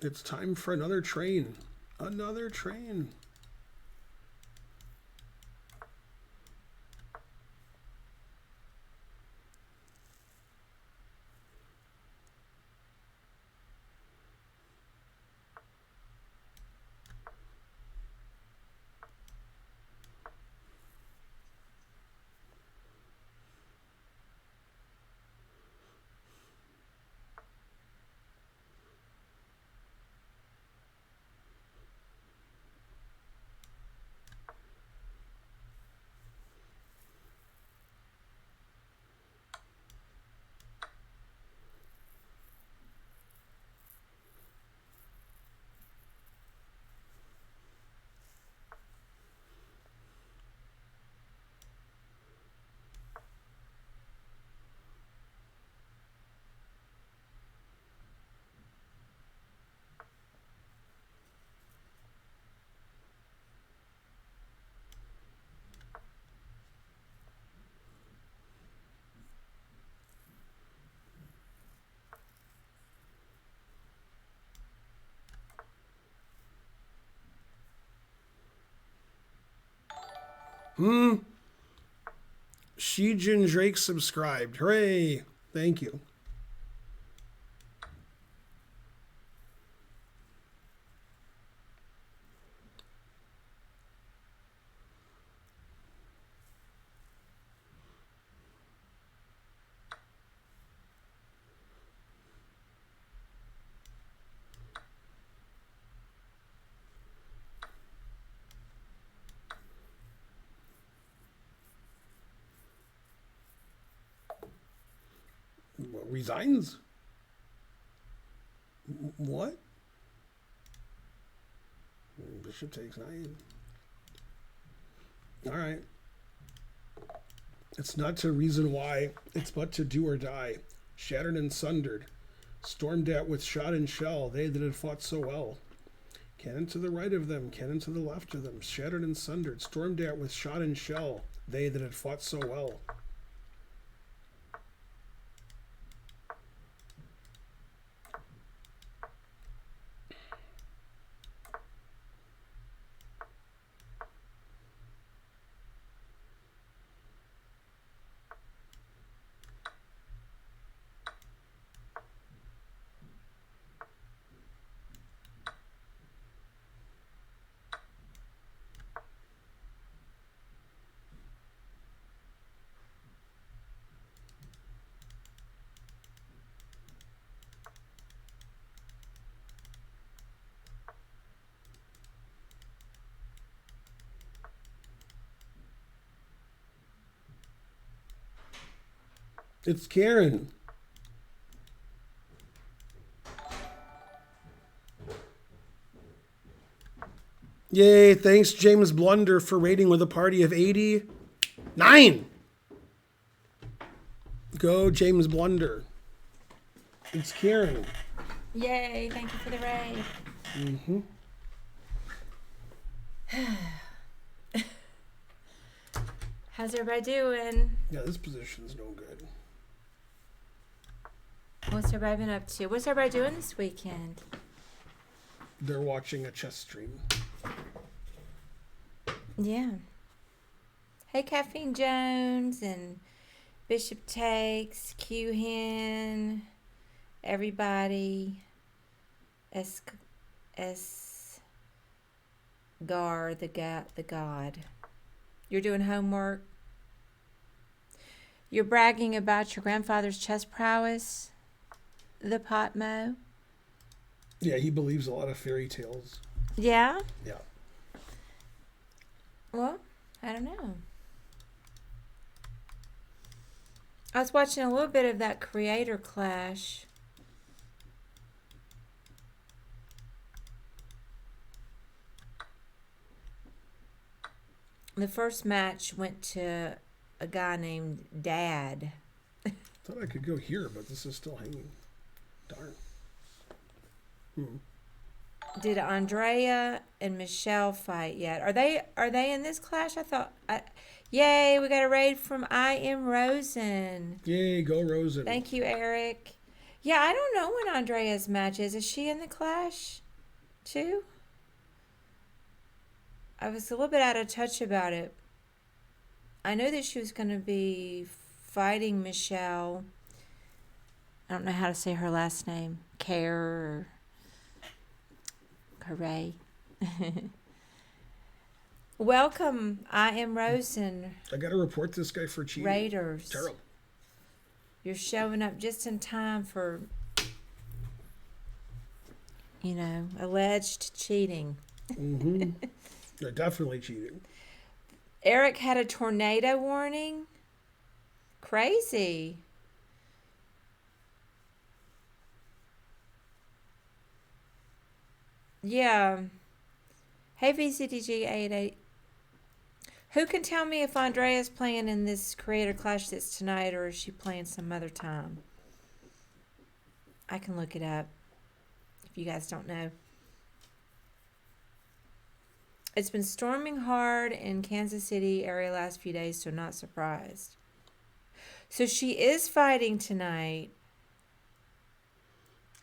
It's time for another train. Another train. Shijin Drake subscribed. Hooray! Thank you. Resigns? What? Bishop takes 9. All right. It's not to reason why, it's but to do or die. Shattered and sundered, stormed at with shot and shell, they that had fought so well. Cannon to the right of them, cannon to the left of them, shattered and sundered, stormed at with shot and shell, they that had fought so well. It's Karen. Yay, thanks James Blunder for rating with a party of 89. Go James Blunder. It's Karen. Yay, thank you for the raid. Mm-hmm. How's everybody doing? Yeah, this position's no good. What's everybody been up to? What's everybody doing this weekend? They're watching a chess stream. Yeah. Hey, Caffeine Jones and Bishop Takes, Q Hen, everybody, Gar, the God. You're doing homework. You're bragging about your grandfather's chess prowess, the Potmo. Yeah, he believes a lot of fairy tales. Yeah? Yeah. Well, I don't know. I was watching a little bit of that Creator Clash. The first match went to a guy named Dad. Thought I could go here, but this is still hanging. Darn. Did Andrea and Michelle fight yet? Are they in this clash? Yay, we got a raid from I Am Rosen. Yay, go Rosen. Thank you, Eric. Yeah, I don't know when Andrea's match is. Is she in the clash too? I was a little bit out of touch about it. I know that she was going to be fighting Michelle. I don't know how to say her last name. Care or Hooray. Welcome, I Am Rosen. I got to report this guy for cheating. Raiders. Terrible. You're showing up just in time for, alleged cheating. Mm-hmm. They're definitely cheating. Eric had a tornado warning. Crazy. Yeah. Hey, VCDG88. Who can tell me if Andrea's playing in this Creator Clash that's tonight, or is she playing some other time? I can look it up if you guys don't know. It's been storming hard in Kansas City area last few days, so not surprised. So she is fighting tonight.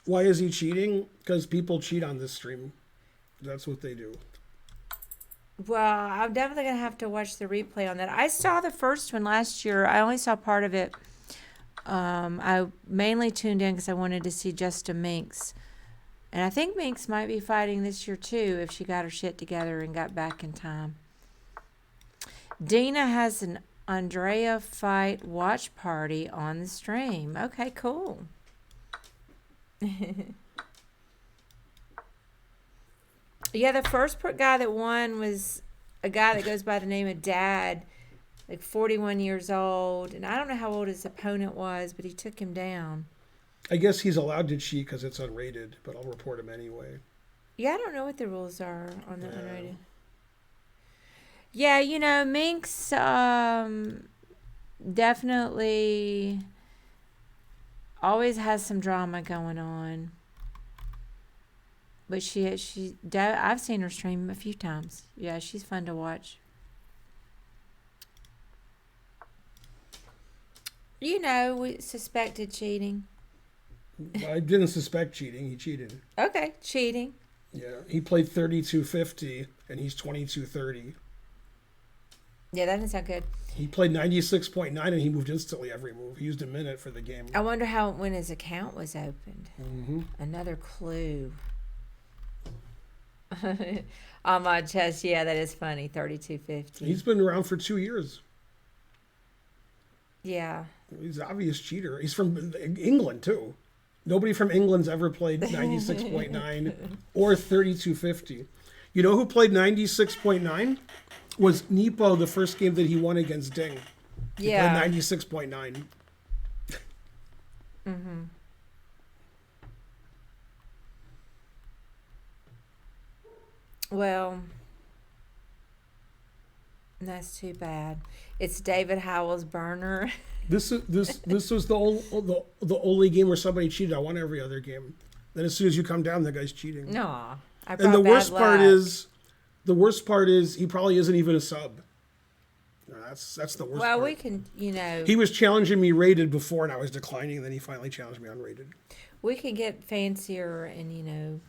Why is he cheating? Because people cheat on this stream. That's what they do. Well, I'm definitely gonna have to watch the replay on that. I saw the first one last year. I only saw part of it. I mainly tuned in because I wanted to see Justa Minx, and I think Minx might be fighting this year too if she got her shit together and got back in time. Dina has an Andrea fight watch party on the stream. Okay, cool. Yeah, the first guy that won was a guy that goes by the name of Dad, like 41 years old. And I don't know how old his opponent was, but he took him down. I guess he's allowed to cheat because it's unrated, but I'll report him anyway. Yeah, I don't know what the rules are on the unrated. Yeah, Minx definitely always has some drama going on. But I've seen her stream a few times. Yeah, she's fun to watch. We suspected cheating. I didn't suspect cheating. He cheated. Okay, cheating. Yeah, he played 3250 and he's 2230. Yeah, that doesn't sound good. He played 96.9 and he moved instantly every move. He used a minute for the game. I wonder when his account was opened. Mm-hmm. Another clue. On my chest, yeah, that is funny. 3250. He's been around for 2 years. Yeah. He's an obvious cheater. He's from England too. Nobody from England's ever played 96.9 or 3250. You know who played 96.9? Was Nepo the first game that he won against Ding. He Yeah. played 96.9. Mm-hmm. Well, that's too bad. It's David Howell's burner. This was the only game where somebody cheated. I won every other game. Then as soon as you come down, the guy's cheating. No, And the worst part is he probably isn't even a sub. No, that's the worst. Well, part. we can, He was challenging me rated before, and I was declining. Then he finally challenged me unrated. we can get fancier and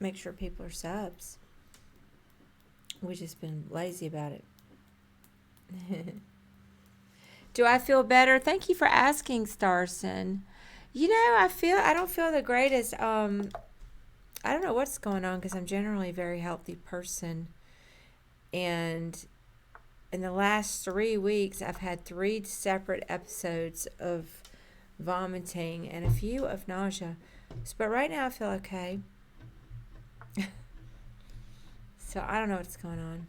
make sure people are subs. We've just been lazy about it. Do I feel better? Thank you for asking, Starson. I don't feel the greatest. I don't know what's going on because I'm generally a very healthy person. And in the last 3 weeks, I've had 3 separate episodes of vomiting and a few of nausea. But right now I feel okay. So I don't know what's going on.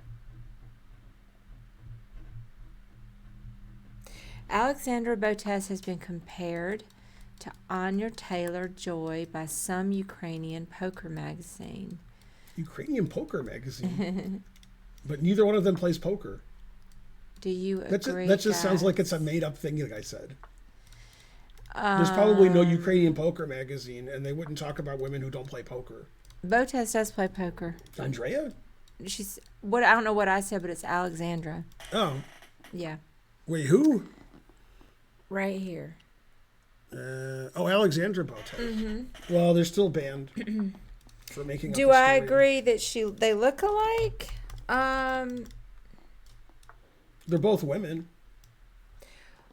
Alexandra Botes has been compared to Anya Taylor-Joy by some Ukrainian poker magazine. Ukrainian poker magazine? But neither one of them plays poker. Do you agree? That just sounds like it's a made-up thing, like I said. There's probably no Ukrainian poker magazine, and they wouldn't talk about women who don't play poker. Botes does play poker. Andrea? I don't know what I said, but it's Alexandra. Oh. Yeah. Wait, who? Right here. Alexandra Botes. Mm-hmm. Well, they're still banned for making. Do I agree that they look alike? They're both women.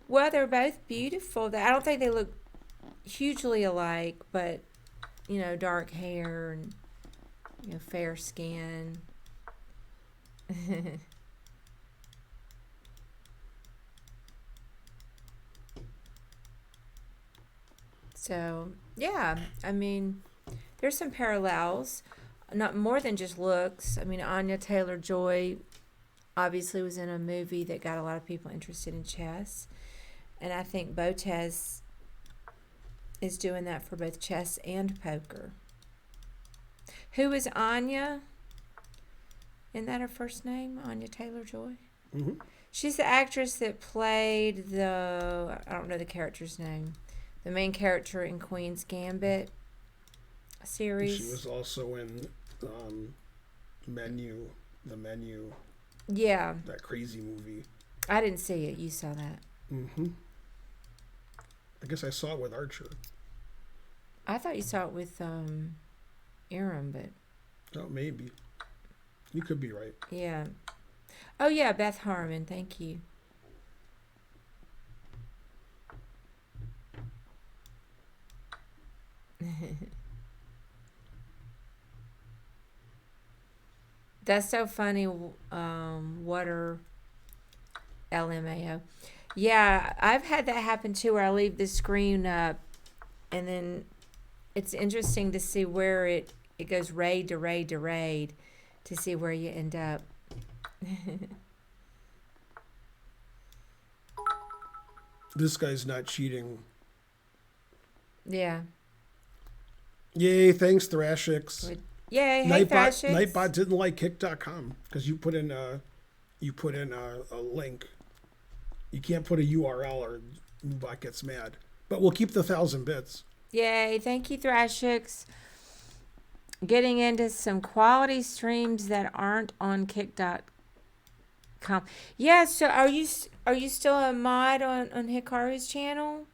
Well, they're both beautiful. I don't think they look hugely alike, but dark hair and fair skin. So, yeah, I mean, there's some parallels, not more than just looks. I mean, Anya Taylor-Joy obviously was in a movie that got a lot of people interested in chess. And I think Botes is doing that for both chess and poker. Who is Anya? Isn't that her first name? Anya Taylor-Joy? Mm-hmm. She's the actress that played I don't know the character's name. The main character in Queen's Gambit series. She was also in The Menu. Yeah. That crazy movie. I didn't see it. You saw that. Mm-hmm. I guess I saw it with Archer. I thought you saw it with Aram, but... Oh, maybe. You could be right. Yeah. Oh yeah, Beth Harmon. Thank you. That's so funny. Water LMAO. Yeah, I've had that happen too, where I leave the screen up, and then it's interesting to see where it goes raid to raid to raid, to see where you end up. This guy's not cheating. Yeah. Yay, thanks, Thrashix. Yay, hey Thrashix. Nightbot didn't like kick.com because you put in a link. You can't put a URL or Newbot gets mad. But we'll keep the 1,000 bits. Yay, thank you Thrashix. Getting into some quality streams that aren't on kick.com. Yeah, so are you still a mod on Hikaru's channel?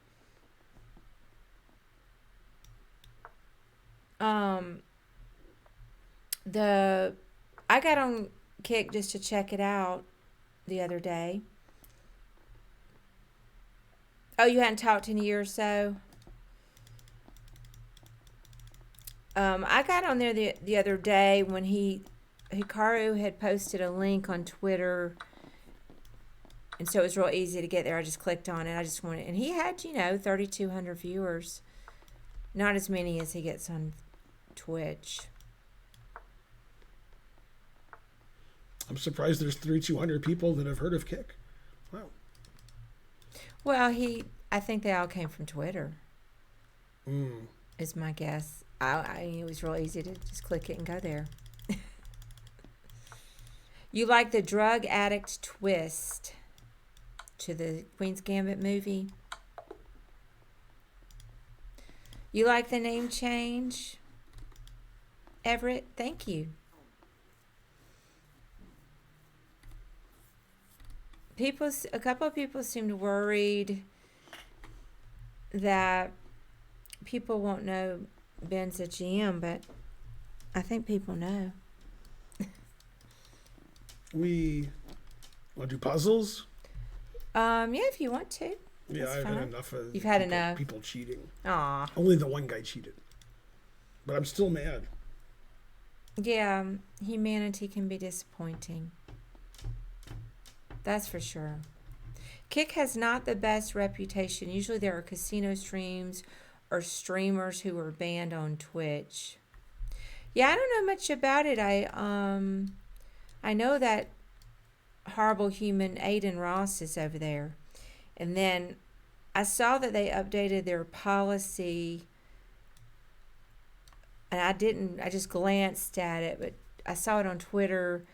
I got on Kick just to check it out the other day. Oh, you hadn't talked in a year or so? I got on there the other day when Hikaru had posted a link on Twitter, and so it was real easy to get there. I just clicked on it. I just wanted, and he had 3,200 viewers, not as many as he gets on Twitch. I'm surprised there's 3,200 people that have heard of Kick. Wow. Well, I think they all came from Twitter. Is my guess. It was real easy to just click it and go there. You like the drug addict twist to the Queen's Gambit movie? You like the name change, Everett? Thank you. A couple of people seemed worried that people won't know Ben's a GM, but I think people know. We want to do puzzles? Yeah, if you want to. Yeah, That's I've fine. had enough of You've had enough. People cheating. Aw. Only the one guy cheated. But I'm still mad. Yeah, humanity can be disappointing. That's for sure. Kick has not the best reputation. Usually there are casino streams or streamers who are banned on Twitch. Yeah, I don't know much about it. I know that horrible human Aiden Ross is over there. And then I saw that they updated their policy, and I just glanced at it, but I saw it on Twitter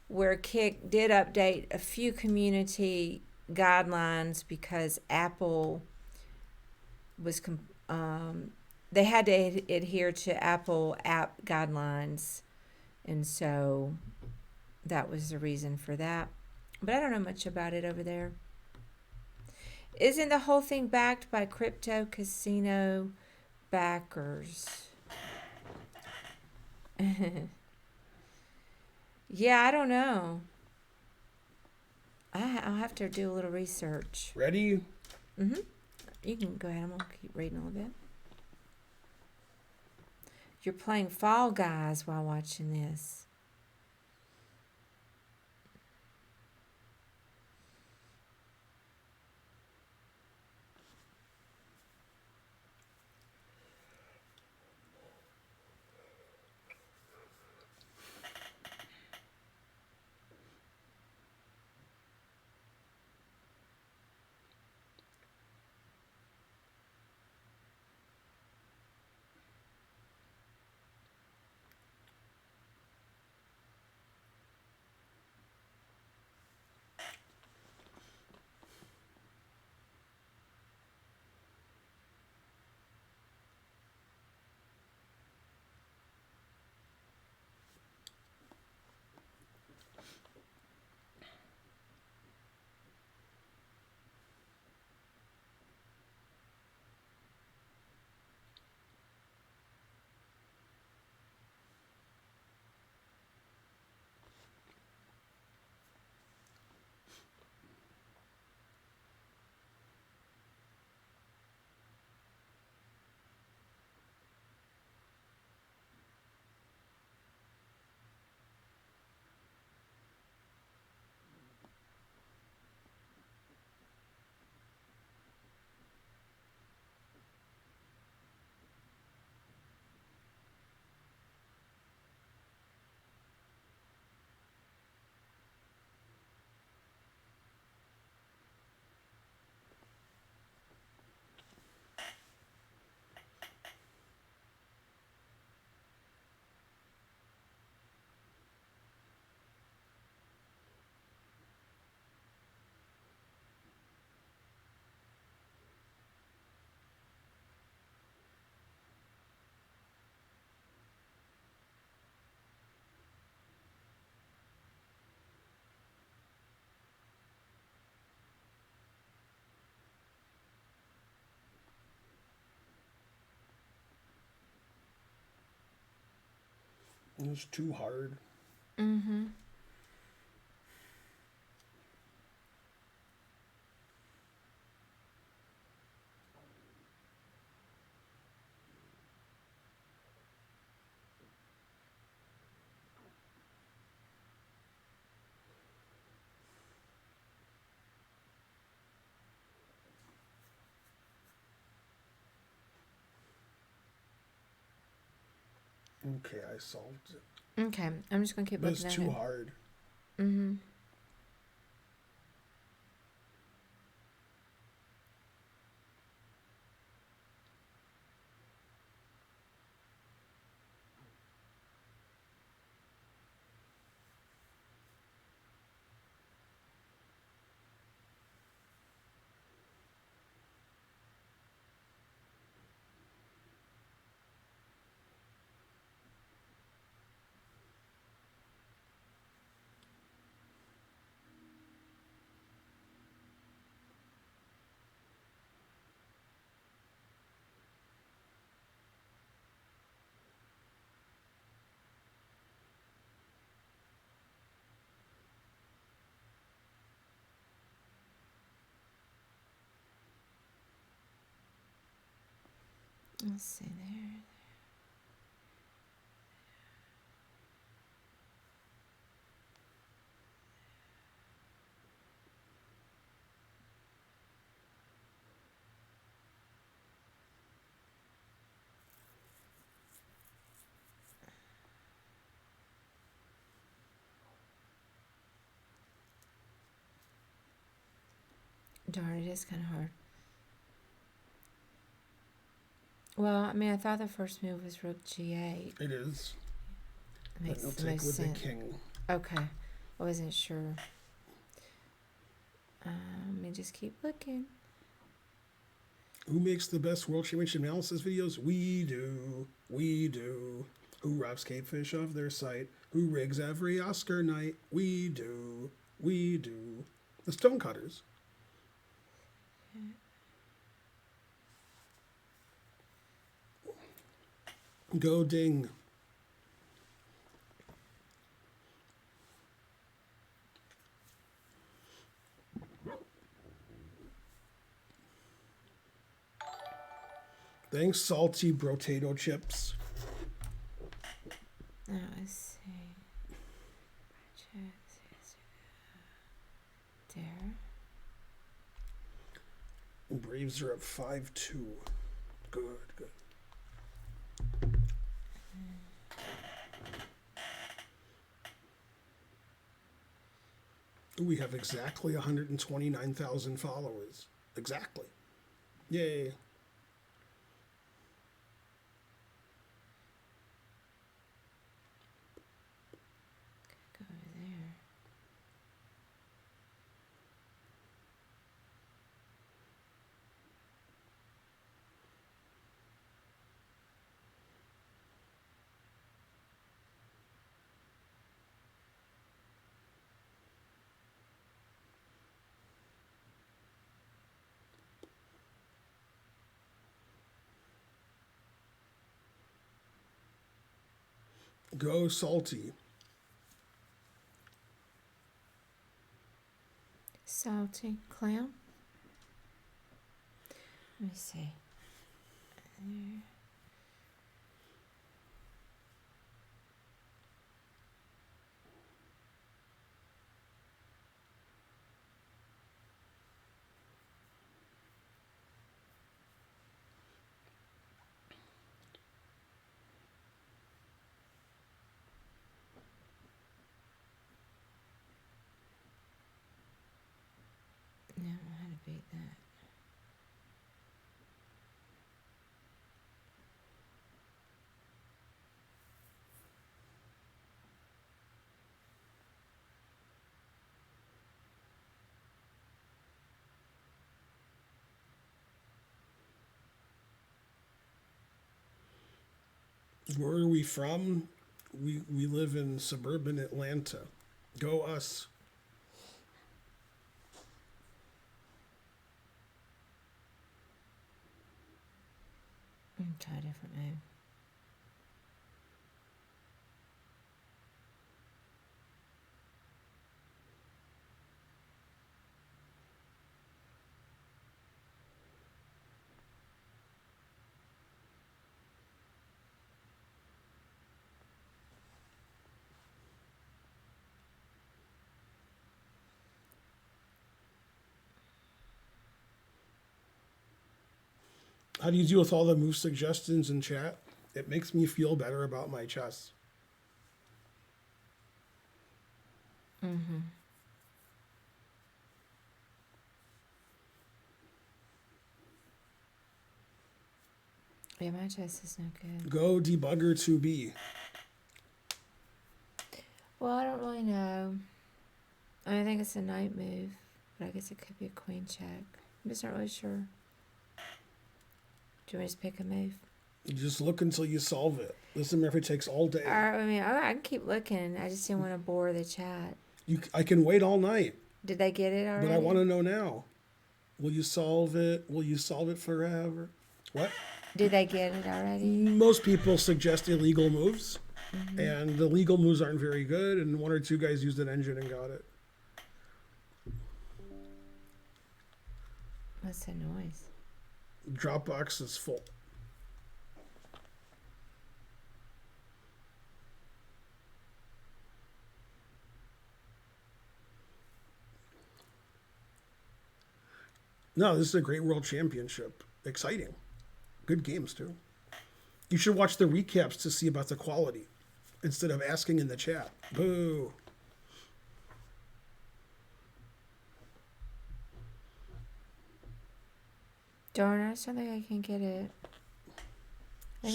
where Kick did update a few community guidelines because Apple was they had to adhere to Apple app guidelines, and so that was the reason for that. But I don't know much about it over there. Isn't the whole thing backed by crypto casino backers? Yeah, I don't know. I'll have to do a little research. Ready? Mm-hmm. You can go ahead. I'm going to keep reading a little bit. You're playing Fall Guys while watching this. It's too hard. Mm-hmm. Okay, I solved it. Okay, I'm just gonna keep But it's looking at too it. hard. Mm-hmm. Let's see there. Darn, it is kind of hard. Well, I mean, I thought the first move was rook g8. It is. Makes But the you'll take most with sense. the king. Okay, I wasn't sure. Let me just keep looking. Who makes the best World Championship analysis videos? We do. We do. Who robs cavefish off their site? Who rigs every Oscar night? We do. We do. The Stonecutters. Go ding. Thanks, salty potato chips. Now, let's see. There. Braves are up 5-2. Good, good. We have exactly 129,000 followers. Exactly. Yay. Go over there. Go salty. Salty clown. Let me see. There. No, I don't know how to beat that. Where are we from? We live in suburban Atlanta. Go us. Try a different move. How do you deal with all the move suggestions in chat? It makes me feel better about my chess. Yeah, my chest is no good. Go debugger 2B. Well, I don't really know. I think it's a knight move, but I guess it could be a queen check. I'm just not really sure. Do you want me to just pick a move? You just look until you solve it. Doesn't matter if it takes all day. I mean, I can keep looking. I just didn't want to bore the chat. I can wait all night, Did they get it already? but I want to know now. Will you solve it? Will you solve it forever? What? Did they get it already? Most people suggest illegal moves, and the legal moves aren't very good, and one or two guys used an engine and got it. What's that noise? Dropbox is full. No, this is a great world championship. Exciting. Good games, too. You should watch the recaps to see about the quality instead of asking in the chat. Boo. Darn, I just don't think I can get it.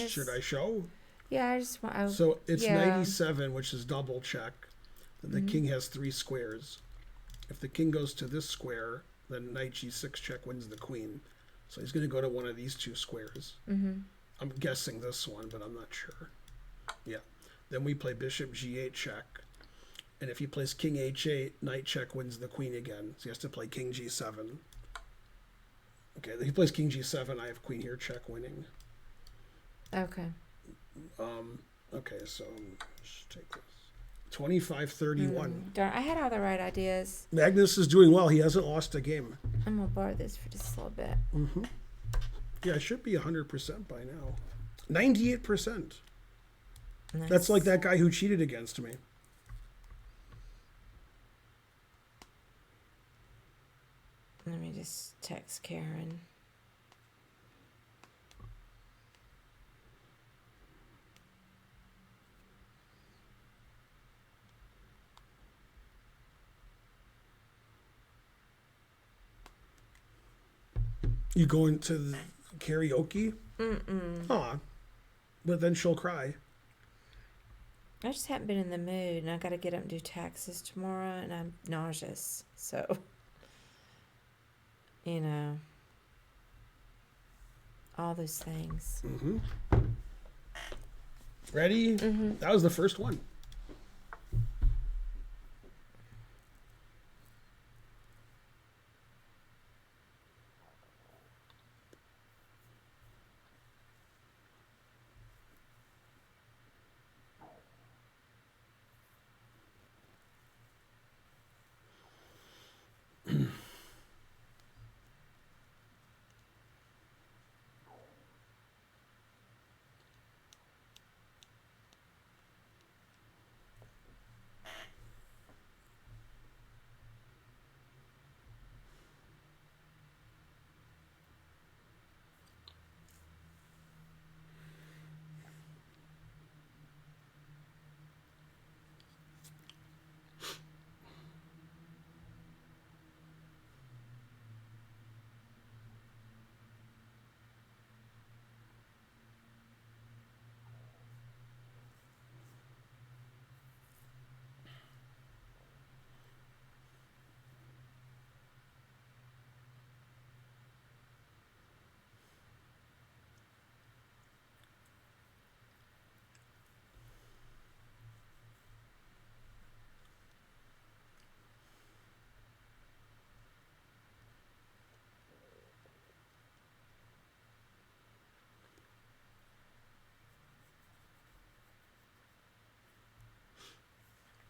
Should I show? Yeah, I just want. So it's yeah. 97, which is double check. Then the king has 3 squares. If the king goes to this square, then knight g6 check wins the queen. So he's going to go to one of these 2 squares. I'm guessing this one, but I'm not sure. Yeah. Then we play bishop g8 check. And if he plays king h8, knight check wins the queen again. So he has to play king g7. Okay, if he plays king g7, I have queen here check winning. Okay. Okay, so let's take this. 25-31. Darn, I had all the right ideas. Magnus is doing well. He hasn't lost a game. I'm gonna borrow this for just a little bit. Yeah, it should be 100% by now. 98%. Nice. That's like that guy who cheated against me. Let me just text Karen. You going to the karaoke? Aw. But then she'll cry. I just haven't been in the mood, and I got to get up and do taxes tomorrow, and I'm nauseous. So, you know, all those things. Ready? That was the first one.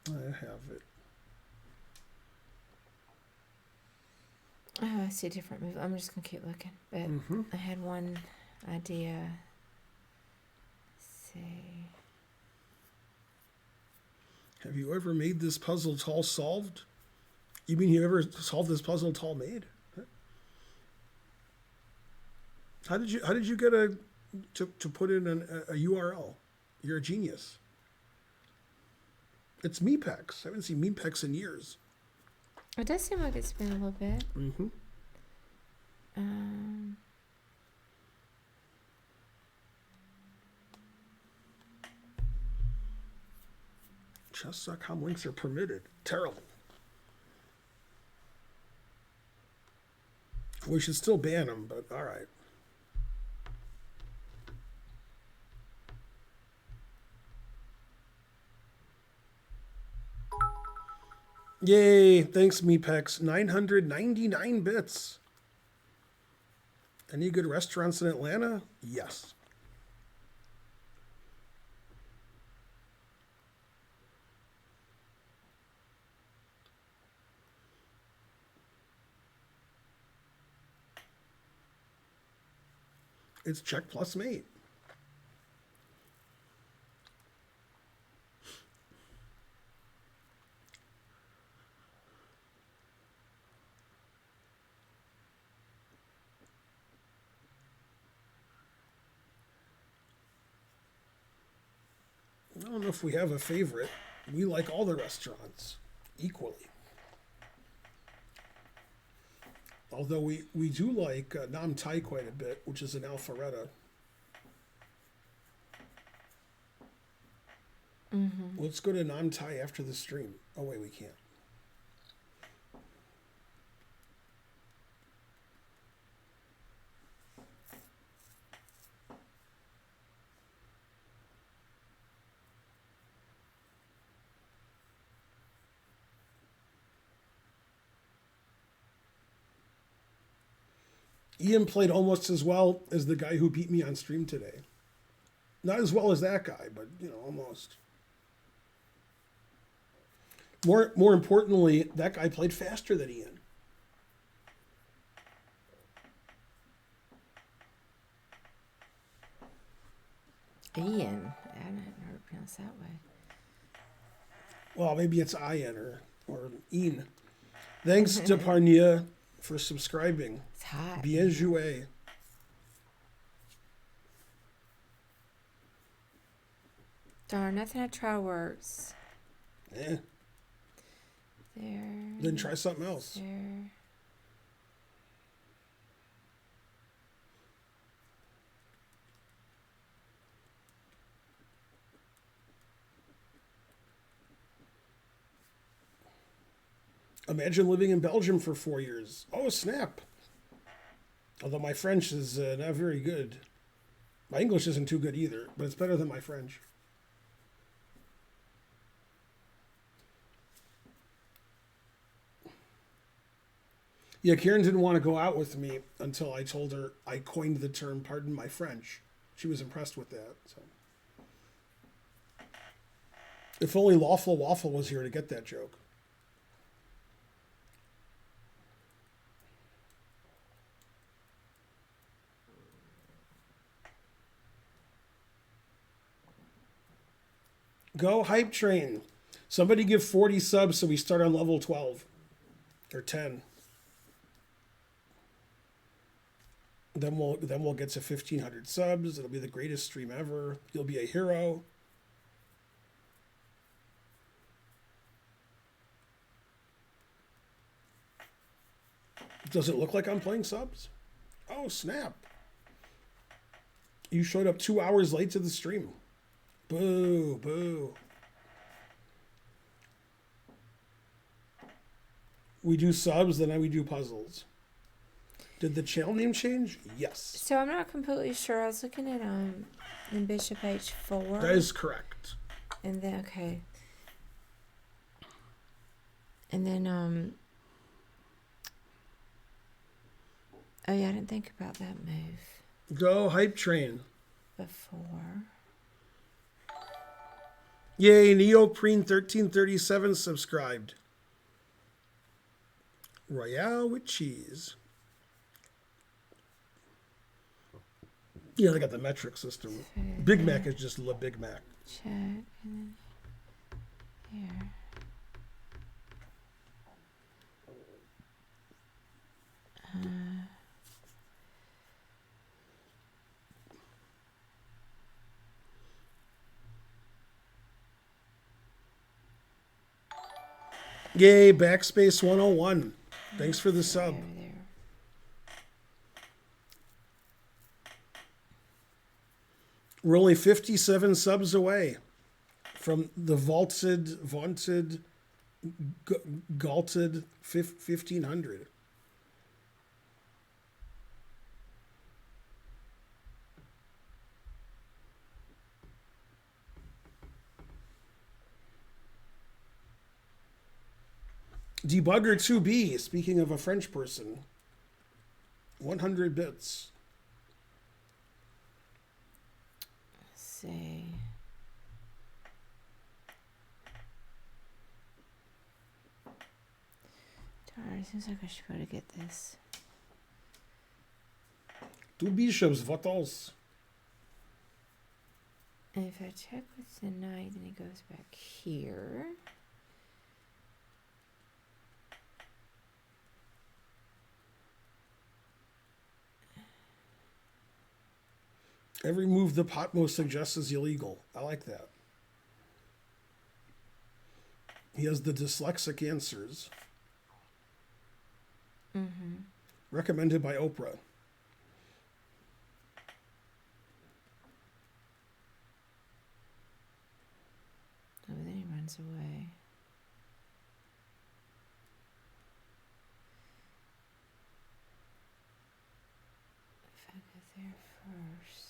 I have it. Oh, I see a different move. I'm just going to keep looking. But I had one idea. Let's see. Have you ever made this puzzle tall solved? You mean you ever solved this puzzle tall made? How did you get to put in a URL? You're a genius. It's Mepex. I haven't seen Mepex in years. It does seem like it's been a little bit. Mm-hmm. Um, Chess.com links are permitted. Terrible. We should still ban them, but all right. Yay! Thanks, Mepex. 999 bits. Any good restaurants in Atlanta? Yes. It's check plus mate. I don't know if we have a favorite. We like all the restaurants equally. Although we do like Nam Thai quite a bit, which is in Alpharetta. Let's go to Nam Thai after the stream. Oh, wait, we can't. Ian played almost as well as the guy who beat me on stream today. Not as well as that guy, but, almost. More importantly, that guy played faster than Ian. Ian. I haven't heard it pronounced that way. Well, maybe it's Ian or Ian. Thanks to Parnia for subscribing. It's hot. Bien joué. Darn, nothing I try works. Eh. There. Then try something else. There. Imagine living in Belgium for 4 years. Oh, snap. Although my French is not very good. My English isn't too good either, but it's better than my French. Yeah, Karen didn't want to go out with me until I told her I coined the term "pardon my French." She was impressed with that. So, if only Lawful Waffle was here to get that joke. Go Hype Train. Somebody give 40 subs so we start on level 12 or 10. Then we'll get to 1,500 subs. It'll be the greatest stream ever. You'll be a hero. Does it look like I'm playing subs? Oh, snap. You showed up 2 hours late to the stream. Boo, boo. We do subs, then we do puzzles. Did the channel name change? Yes. So I'm not completely sure. I was looking at in Bishop H4. That is correct. And then okay. And then oh yeah, I didn't think about that move Go Hype Train. before. Yay, Neoprene 1337 subscribed. Royale with cheese. Yeah, they got the metric system. Big Mac is just La Big Mac. Check and then here. Yay, Backspace 101. Thanks for the sub. Over there. We're only 57 subs away from the vaunted, galted 1,500. Debugger 2B, speaking of a French person, 100 bits. Let's see. Darn, it seems like I should go to get this. Two bishops, what else? And if I check with the knight, then it goes back here. Every move the Potmo suggests is illegal. I like that. He has the dyslexic answers. Mm-hmm. Recommended by Oprah. Oh, then he runs away. If I go there first.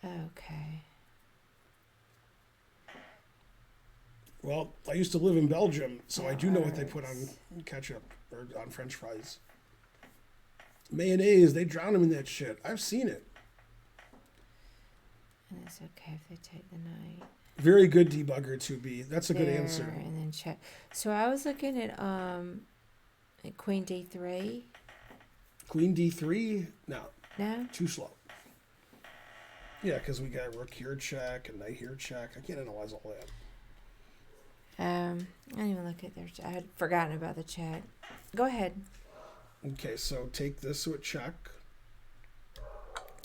Okay. Well, I used to live in Belgium, so I do know what they put on ketchup or on French fries. Mayonnaise, they drown them in that shit. I've seen it. And it's okay if they take the knight. Very good, Debugger 2B. That's a good There, answer. And then check. So I was looking at Queen D3. Queen D3? No, No? too slow. Yeah, because we got rook here check and knight here check. I can't analyze all that. I didn't even look at their. I had forgotten about the check. Go ahead. Okay, so take this with check.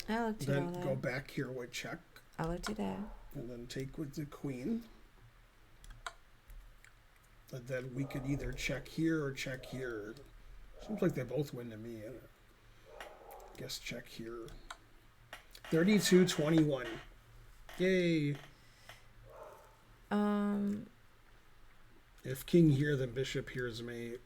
I looked at Then all that. go back here with check. I looked at that. And then take with the queen. And then we could either check here or check here. Seems like they both win to me. I guess check here. 32-21. Yay. If king here, then bishop here is mate.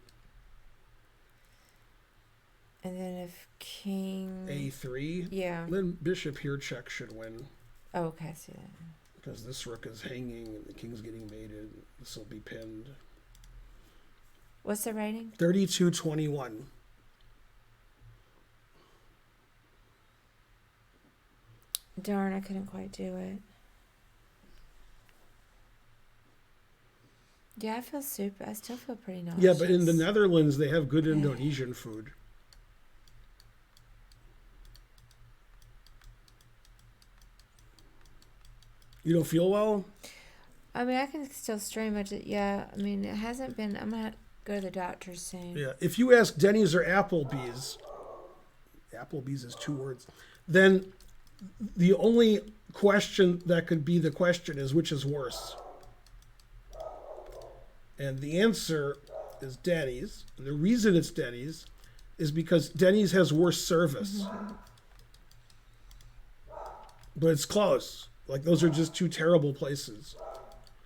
And then if king. A3. Yeah. Then bishop here check should win. Oh, okay, I see that. Because this rook is hanging and the king's getting mated. This will be pinned. What's the rating? 32-21. Darn, I couldn't quite do it. Yeah, I feel super. I still feel pretty nauseous. Yeah, but in the Netherlands, they have good Indonesian food. You don't feel well? I mean, I can still stream it. Yeah, I mean, it hasn't been. I'm gonna go to the doctor soon. Yeah. If you ask Denny's or Applebee's is 2 words, then the only question that could be the question is which is worse. And the answer is Denny's. And the reason it's Denny's is because Denny's has worse service. But it's close. Like, those are just 2 terrible places.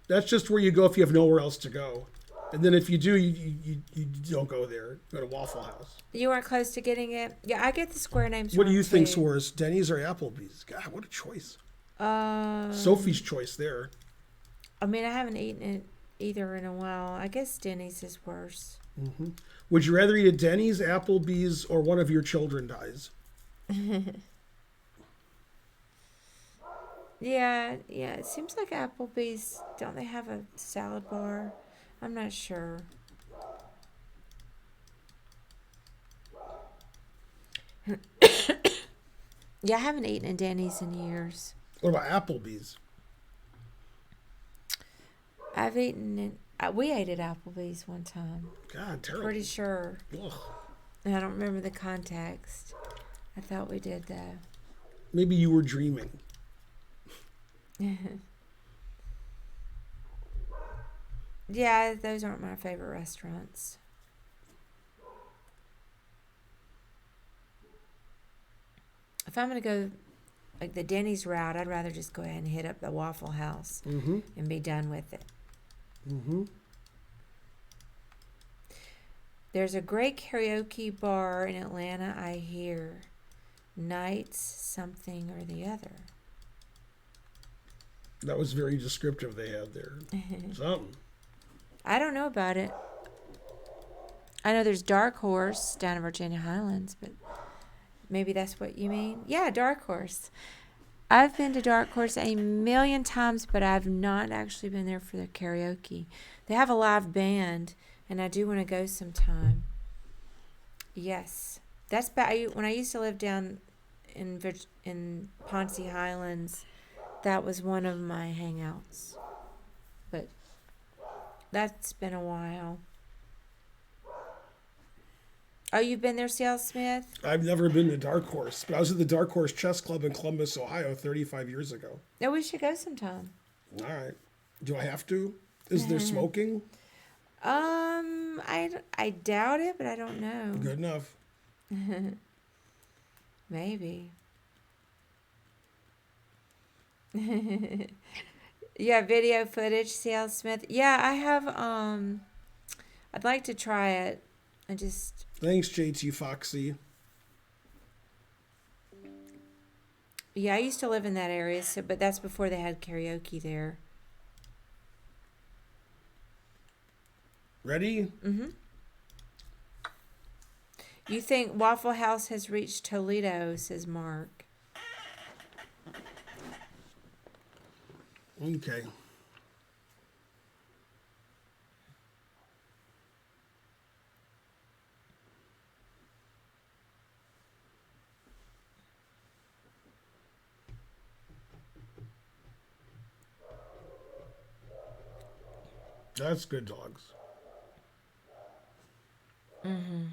That's just where you go if you have nowhere else to go. And then if you do, you don't go there. Go to Waffle House. You weren't close to getting it? Yeah, I get the square names What do wrong, you think's too. worse, Denny's or Applebee's? God, what a choice. Sophie's choice there. I mean, I haven't eaten it either in a while. I guess Denny's is worse. Mm-hmm. Would you rather eat at Denny's, Applebee's, or one of your children dies? Yeah, it seems like Applebee's, don't they have a salad bar? I'm not sure. Yeah, I haven't eaten at Denny's in years. What about Applebee's? I've eaten at, we ate at Applebee's one time. God, terrible. Pretty sure. Ugh. And I don't remember the context. I thought we did though. Maybe you were dreaming. Yeah, those aren't my favorite restaurants. If I'm gonna go like the Denny's route, I'd rather just go ahead and hit up the Waffle House Mm-hmm. and be done with it. Mm-hmm. There's a great karaoke bar in Atlanta, I hear. Nights something or the other. That was very descriptive they had there. Something. I don't know about it. I know there's Dark Horse down in Virginia Highlands, but maybe that's what you mean. Yeah, Dark Horse. I've been to Dark Horse a million times, but I've not actually been there for the karaoke. They have a live band, and I do want to go sometime. Yes, that's when I used to live down in Ponce Highlands. That was one of my hangouts, but that's been a while. Oh, you've been there, C.L. Smith? I've never been to Dark Horse, but I was at the Dark Horse Chess Club in Columbus, Ohio, 35 years ago. No, we should go sometime. All right. Do I have to? Is there smoking? I doubt it, but I don't know. Good enough. Maybe. Yeah, video footage, C.L. Smith. Yeah, I have. I'd like to try it. I just. Thanks, JT Foxy. Yeah, I used to live in that area, so but that's before they had karaoke there. Ready? Mm-hmm. You think Waffle House has reached Toledo, says Mark. Okay. That's good dogs. Mm-hmm.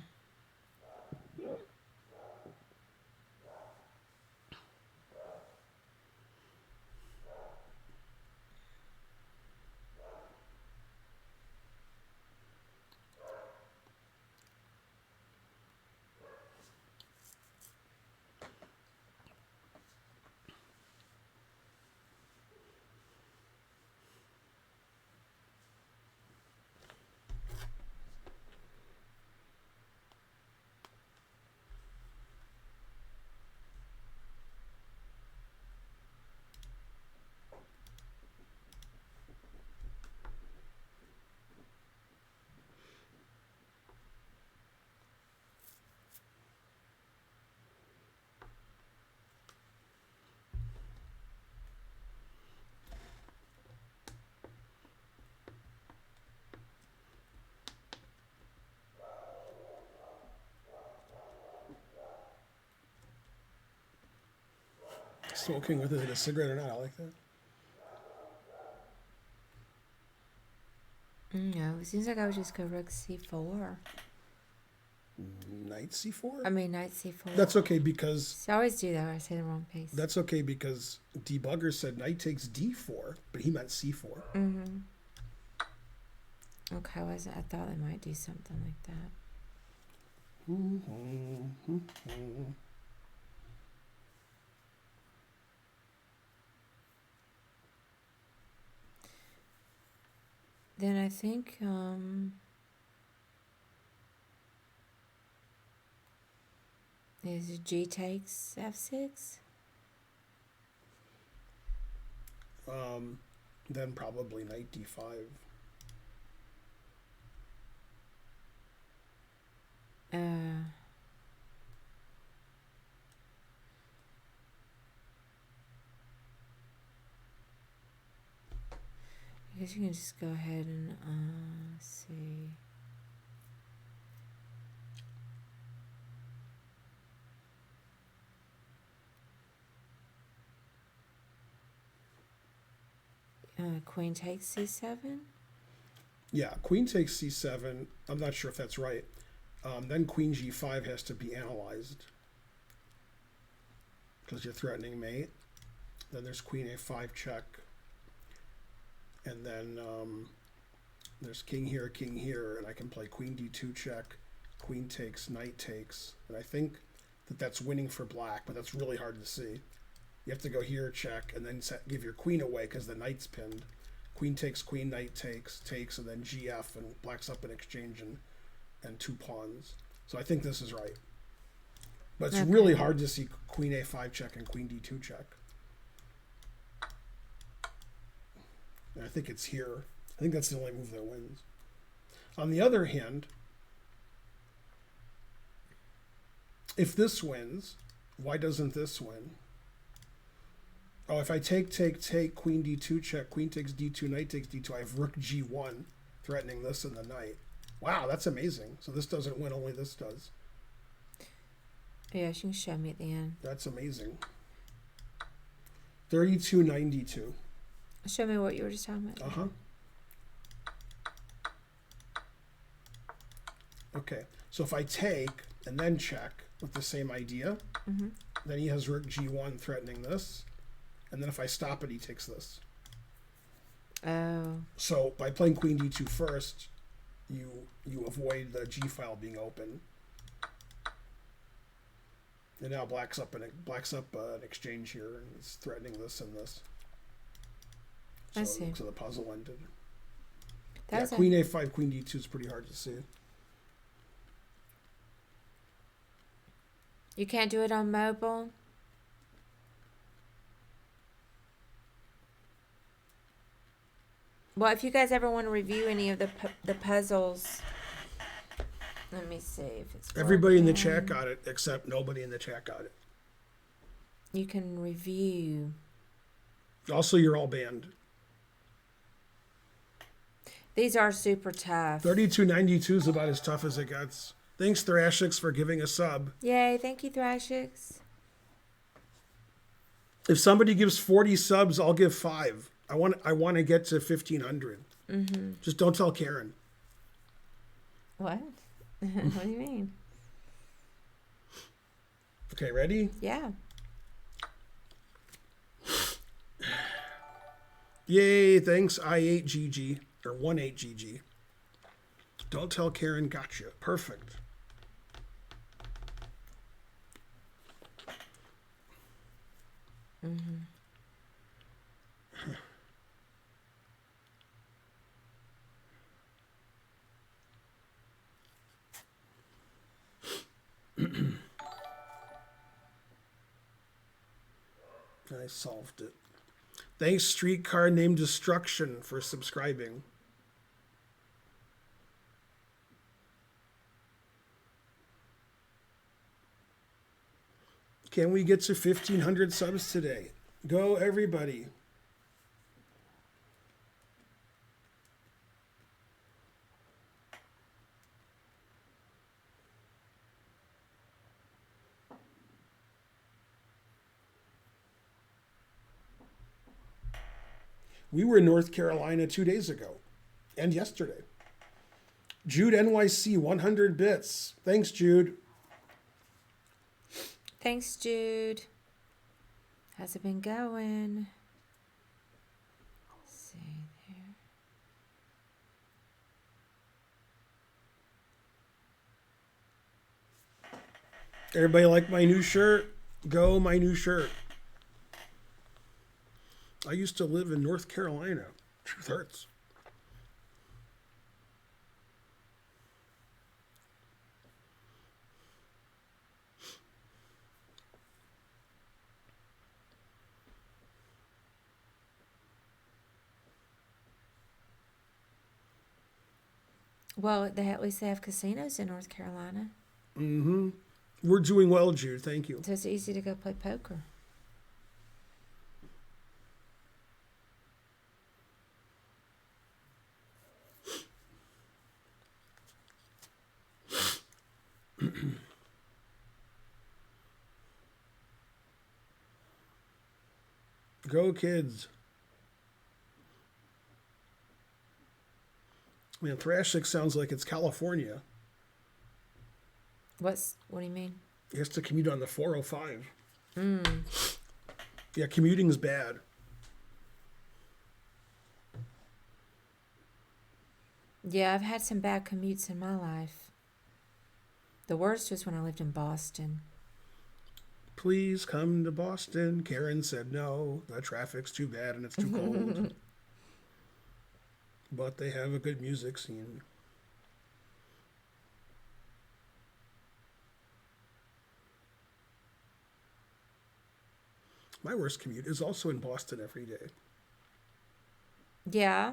Smoking with it a cigarette or not, I like that. No, it seems like I would just go rook c4. Knight C4? I mean, knight c4. That's okay because So I always do that. I say the wrong piece. that's okay because Debugger said knight takes D4, but he meant C4. Mm-hmm. Okay, I thought they might do something like that. Then I think is G takes f6. Then probably knight D5. I guess you can just go ahead and see. Queen takes c7. Yeah, queen takes C7. I'm not sure if that's right. Then queen G5 has to be analyzed because you're threatening mate. Then there's queen A5 check. And then there's king here, and I can play queen d2 check, queen takes, knight takes, and I think that that's winning for black, but that's really hard to see. You have to go here, check, and then give your queen away because the knight's pinned. Queen takes, queen, knight takes, and then gf, and black's up in exchange and 2 pawns. So I think this is right. But it's really hard to see queen a5 check and queen d2 check. And I think it's here. I think that's the only move that wins. On the other hand, if this wins, why doesn't this win? Oh, if I take, queen d2 check, queen takes d2, knight takes d2, I have rook g1 threatening this and the knight. Wow, that's amazing. So this doesn't win, only this does. Yeah, you can show me at the end. That's amazing. 32-92. Show me what you were just talking about. Uh-huh. Okay, so if I take and then check with the same idea, then he has rook g1 threatening this. And then if I stop it, he takes this. Oh. So by playing queen d2 first, you avoid the g file being open. And now black's up an exchange here, and it's threatening this and this. So, I see. So the puzzle ended. That's queen a5, queen d2 is pretty hard to see. You can't do it on mobile? Well, if you guys ever want to review any of the puzzles, let me see if it's Everybody in the working. chat got it, except nobody in the chat got it. You can review. Also, you're all banned. These are super tough. 32-92 is about as tough as it gets. Thanks, Thrashix, for giving a sub. Yay, thank you, Thrashix. If somebody gives 40 subs, I'll give 5. I want to get to 1,500. Just don't tell Karen. What? What do you mean? Okay, ready? Yeah. Yay, thanks, I8GG, or 18GG. Don't tell Karen, gotcha. Perfect. I solved it. Thanks, Streetcar Named Destruction, for subscribing. Can we get to 1,500 subs today? Go, everybody. We were in North Carolina 2 days ago and yesterday. Jude NYC, 100 bits. Thanks, Jude. Thanks, Jude. How's it been going? Let's see there. Everybody like my new shirt? Go, my new shirt. I used to live in North Carolina. Truth hurts. Well, at least they have casinos in North Carolina. Mm-hmm. We're doing well, Jude. Thank you. So it's easy to go play poker. Go, kids. Man, Thrashix sounds like it's California. What do you mean? He has to commute on the 405. Yeah, commuting's bad. Yeah, I've had some bad commutes in my life. The worst was when I lived in Boston. Please come to Boston. Karen said no. The traffic's too bad and it's too cold. But they have a good music scene. My worst commute is also in Boston every day. Yeah.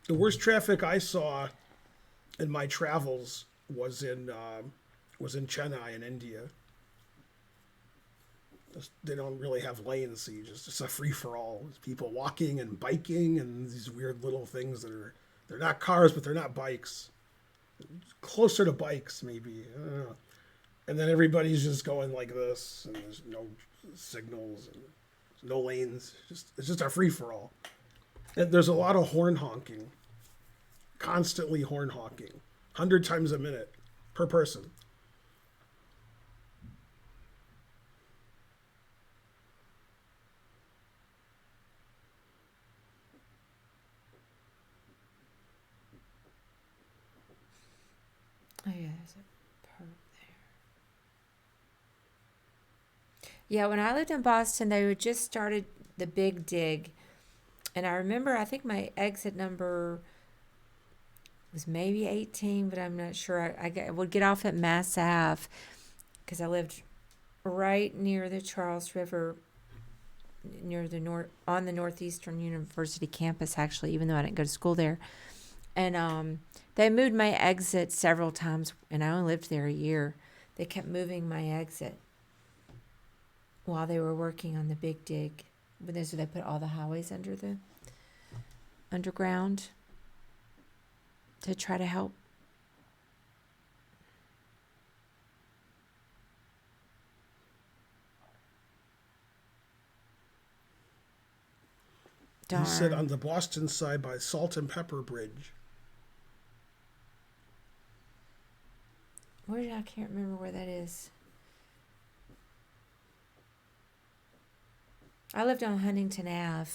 The worst traffic I saw in my travels was in Chennai in India. They don't really have lanes, so it's a free for all. It's people walking and biking and these weird little things they're not cars, but they're not bikes. Closer to bikes, maybe. I don't know. And then everybody's just going like this, and there's no signals and no lanes. It's just a free for all. And there's a lot of horn honking, constantly horn honking, 100 times a minute per person. Oh, yeah, there's a perp there. Yeah, when I lived in Boston, they had just started the big dig. And I remember, I think my exit number was maybe 18, but I'm not sure. I would get off at Mass Ave because I lived right near the Charles River, near on the Northeastern University campus, actually, even though I didn't go to school there. And they moved my exit several times, and I only lived there a year. They kept moving my exit while they were working on the big dig. But they put all the highways under the underground to try to help. Darn. He said on the Boston side by Salt and Pepper Bridge. I can't remember where that is. I lived on Huntington Ave.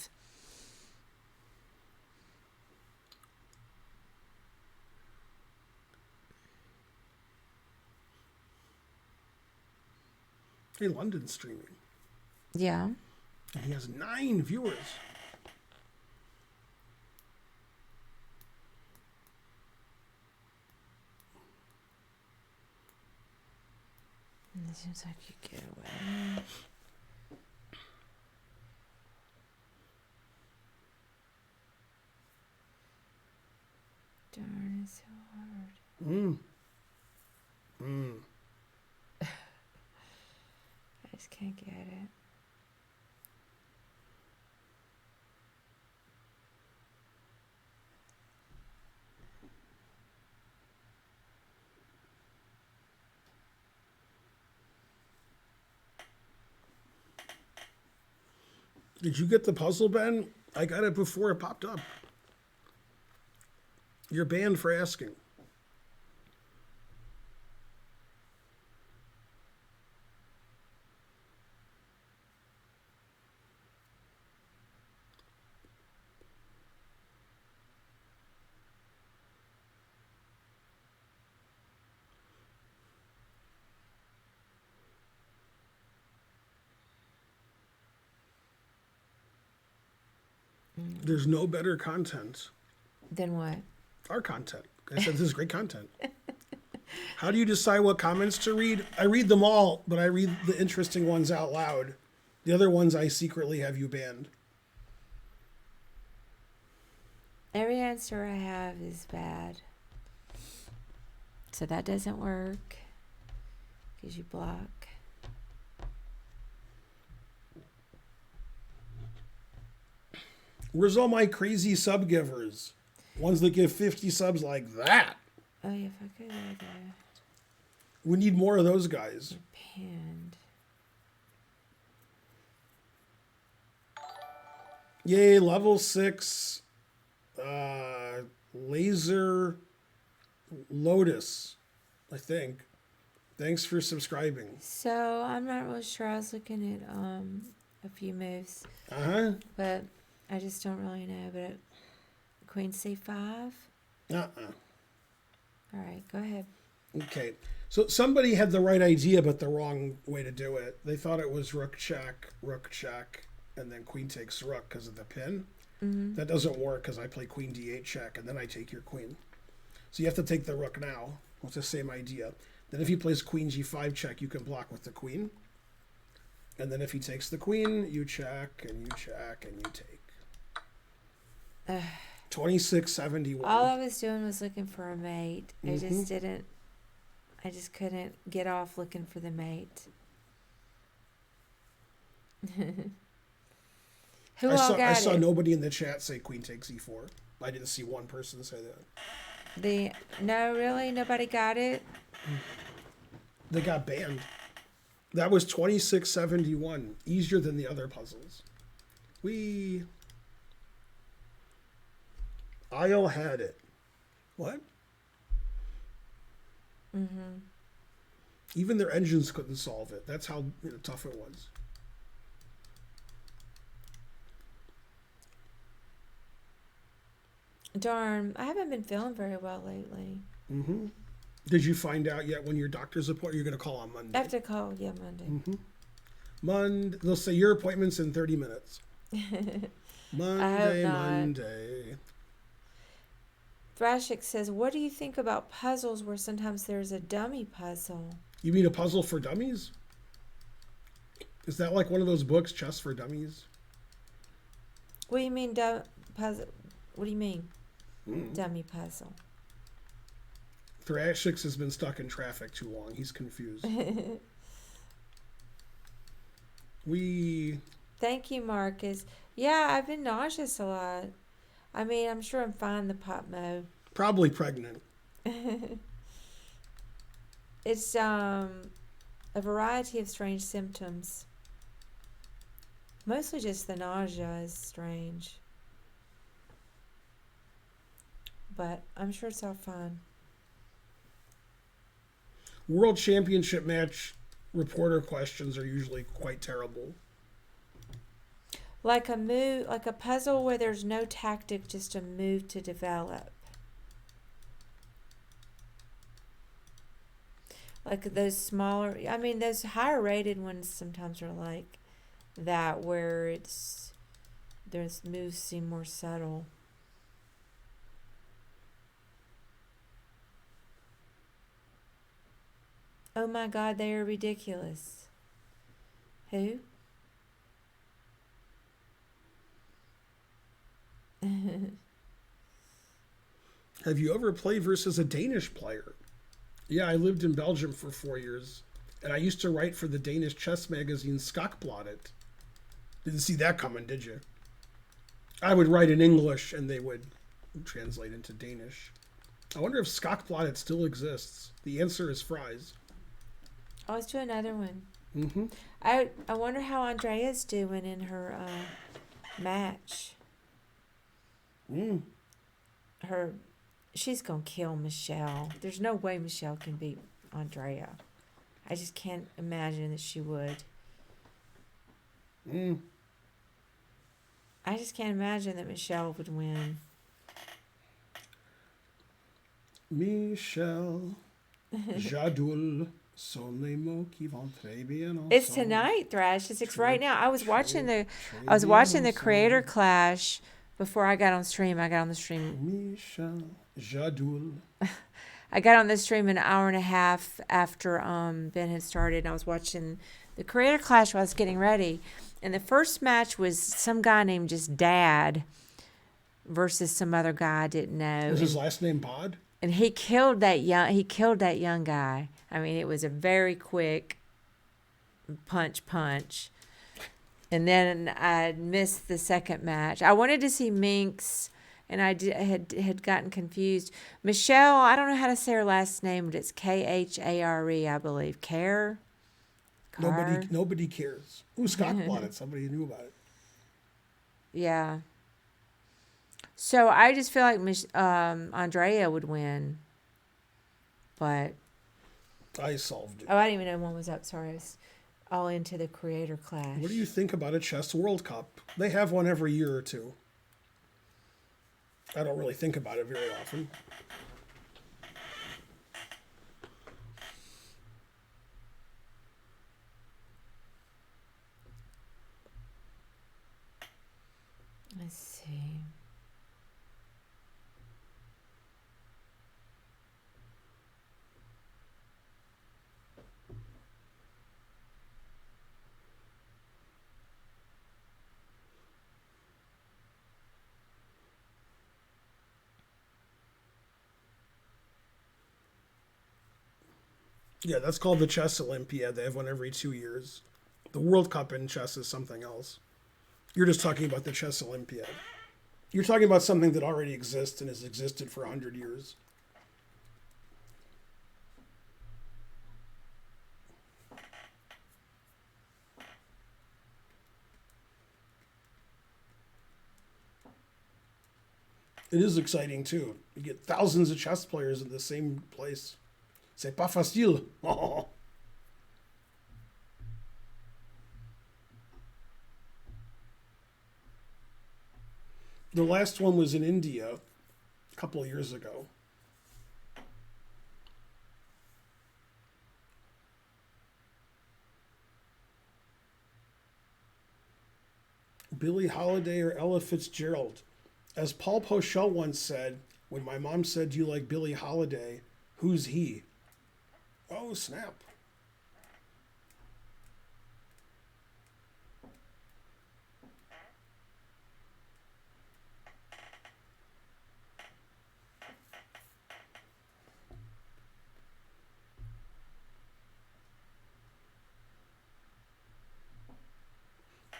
Hey, London's streaming. Yeah. And he has 9 viewers. It seems like you get away. Darn, it's so hard. I just can't get it. Did you get the puzzle, Ben? I got it before it popped up. You're banned for asking. There's no better content. Then what? Our content. I said this is great content. How do you decide what comments to read? I read them all, but I read the interesting ones out loud. The other ones I secretly have you banned. Every answer I have is bad. So that doesn't work. Because you block. Where's all my crazy sub givers? Ones that give 50 subs like that. Oh, yeah, if I could go there. We need more of those guys. Pinned. Yay, level 6. Laser Lotus, I think. Thanks for subscribing. So I'm not really sure. I was looking at a few moves. Uh-huh. But I just don't really know. But Queen C5. Uh-uh. All right, go ahead. Okay. So somebody had the right idea, but the wrong way to do it. They thought it was rook check, and then queen takes rook because of the pin. Mm-hmm. That doesn't work because I play queen d8 check, and then I take your queen. So you have to take the rook now. It's the same idea. Then if he plays queen g5 check, you can block with the queen. And then if he takes the queen, you check, and you check, and you take. 2671. All I was doing was looking for a mate. Mm-hmm. I just couldn't get off looking for the mate. Who all got I saw it? nobody in the chat say queen takes e4. I didn't see one person say that. No, really? Nobody got it? They got banned. That was 2671. Easier than the other puzzles. Isle had it. What? Mm-hmm. Even their engines couldn't solve it. That's how tough it was. Darn, I haven't been feeling very well lately. Mm-hmm. Did you find out yet when your doctor's appointment? You're going to call on Monday. I have to call, Monday. Mm-hmm. They'll say your appointment's in 30 minutes. Monday. Thrashik says, what do you think about puzzles where sometimes there's a dummy puzzle? You mean a puzzle for dummies? Is that like one of those books, Chess for Dummies? What do you mean, puzzle? What do you mean, dummy puzzle? Thrashix has been stuck in traffic too long. He's confused. Thank you, Marcus. Yeah, I've been nauseous a lot. I mean, I'm sure I'm fine, the pop mo. Probably pregnant. It's a variety of strange symptoms. Mostly just the nausea is strange. But I'm sure it's all fine. World Championship match reporter questions are usually quite terrible. Like a puzzle where there's no tactic, just a move to develop. Like those smaller, I mean, those higher rated ones sometimes are like that, where there's moves seem more subtle. Oh my God, they are ridiculous. Who? Have you ever played versus a Danish player? Yeah, I lived in Belgium for 4 years, and I used to write for the Danish chess magazine Skakbladet. Didn't see that coming, did you? I would write in English, and they would translate into Danish. I wonder if Skakbladet still exists. The answer is fries. Oh, let's do another one. Mm-hmm. I wonder how Andrea's doing in her match. She's gonna kill Michelle. There's no way Michelle can beat Andrea. I just can't imagine that she would. I just can't imagine that Michelle would win. Michelle Jadul sont les mots qui vont très bien ensemble. It's tonight, Thrash. It's right now. I was watching the Creator Clash before I got on stream. Michelle Jadul. I got on the stream an hour and a half after Ben had started, and I was watching the Creator Clash while I was getting ready. And the first match was some guy named just Dad versus some other guy I didn't know. Was his last name Bod? And he killed that young guy. I mean, it was a very quick punch. And then I missed the second match. I wanted to see Minx, and I had gotten confused. Michelle, I don't know how to say her last name, but it's Khare, I believe. Care? Nobody cares. Ooh, Scott Blotted. Somebody knew about it. Yeah. So I just feel like Andrea would win. But I solved it. I didn't even know one was up. Sorry, I was all into the Creator Clash. What do you think about a chess World Cup? They have one every year or two. I don't really think about it very often. Let's see. Yeah, that's called the Chess Olympiad. They have one every 2 years. The World Cup in chess is something else. You're just talking about the Chess Olympiad. You're talking about something that already exists and has existed for 100 years. It is exciting too. You get thousands of chess players in the same place. C'est pas facile. The last one was in India a couple of years ago. Billie Holiday or Ella Fitzgerald. As Paul Pochel once said, when my mom said, "Do you like Billie Holiday?" Who's he? Oh, snap.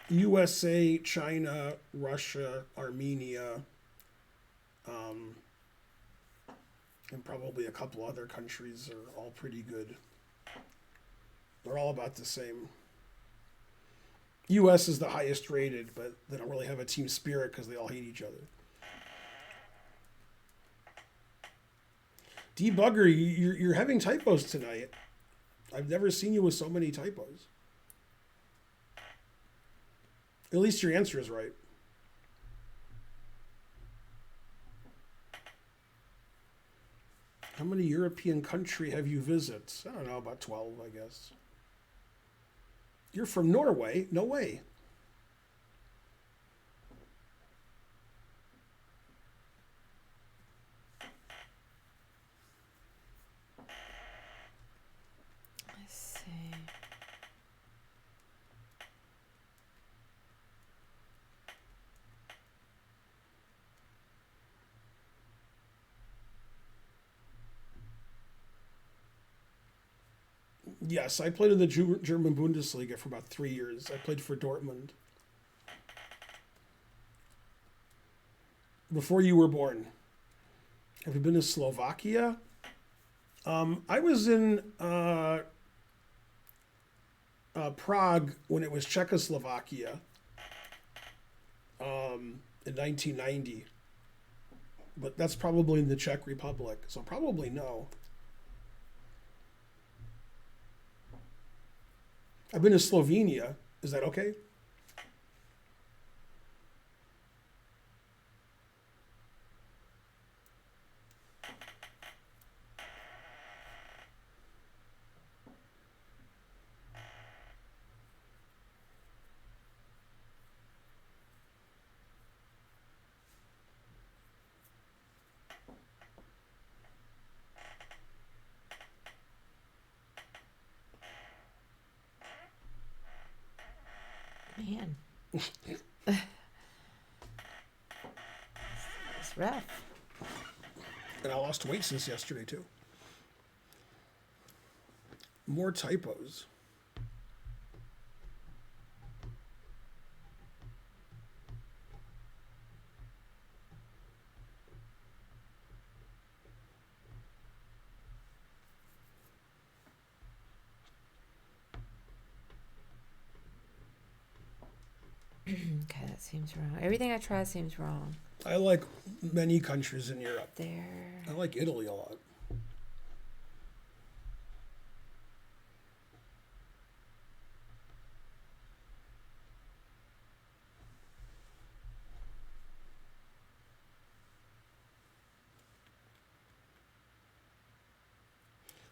USA, China, Russia, Armenia, and probably a couple other countries are all pretty good. They're all about the same. US is the highest rated, but they don't really have a team spirit because they all hate each other. Debugger, you're having typos tonight. I've never seen you with so many typos. At least your answer is right. How many European country have you visited? I don't know, about 12, I guess. You're from Norway? No way. Let's see. Yes, I played in the German Bundesliga for about 3 years. I played for Dortmund. Before you were born. Have you been to Slovakia? I was in Prague when it was Czechoslovakia in 1990. But that's probably in the Czech Republic, so probably no. I've been to Slovenia. Is that okay? Man. It's rough. And I lost weight since yesterday, too. More typos. Okay, that seems wrong. Everything I try seems wrong. I like many countries in Europe. There. I like Italy a lot.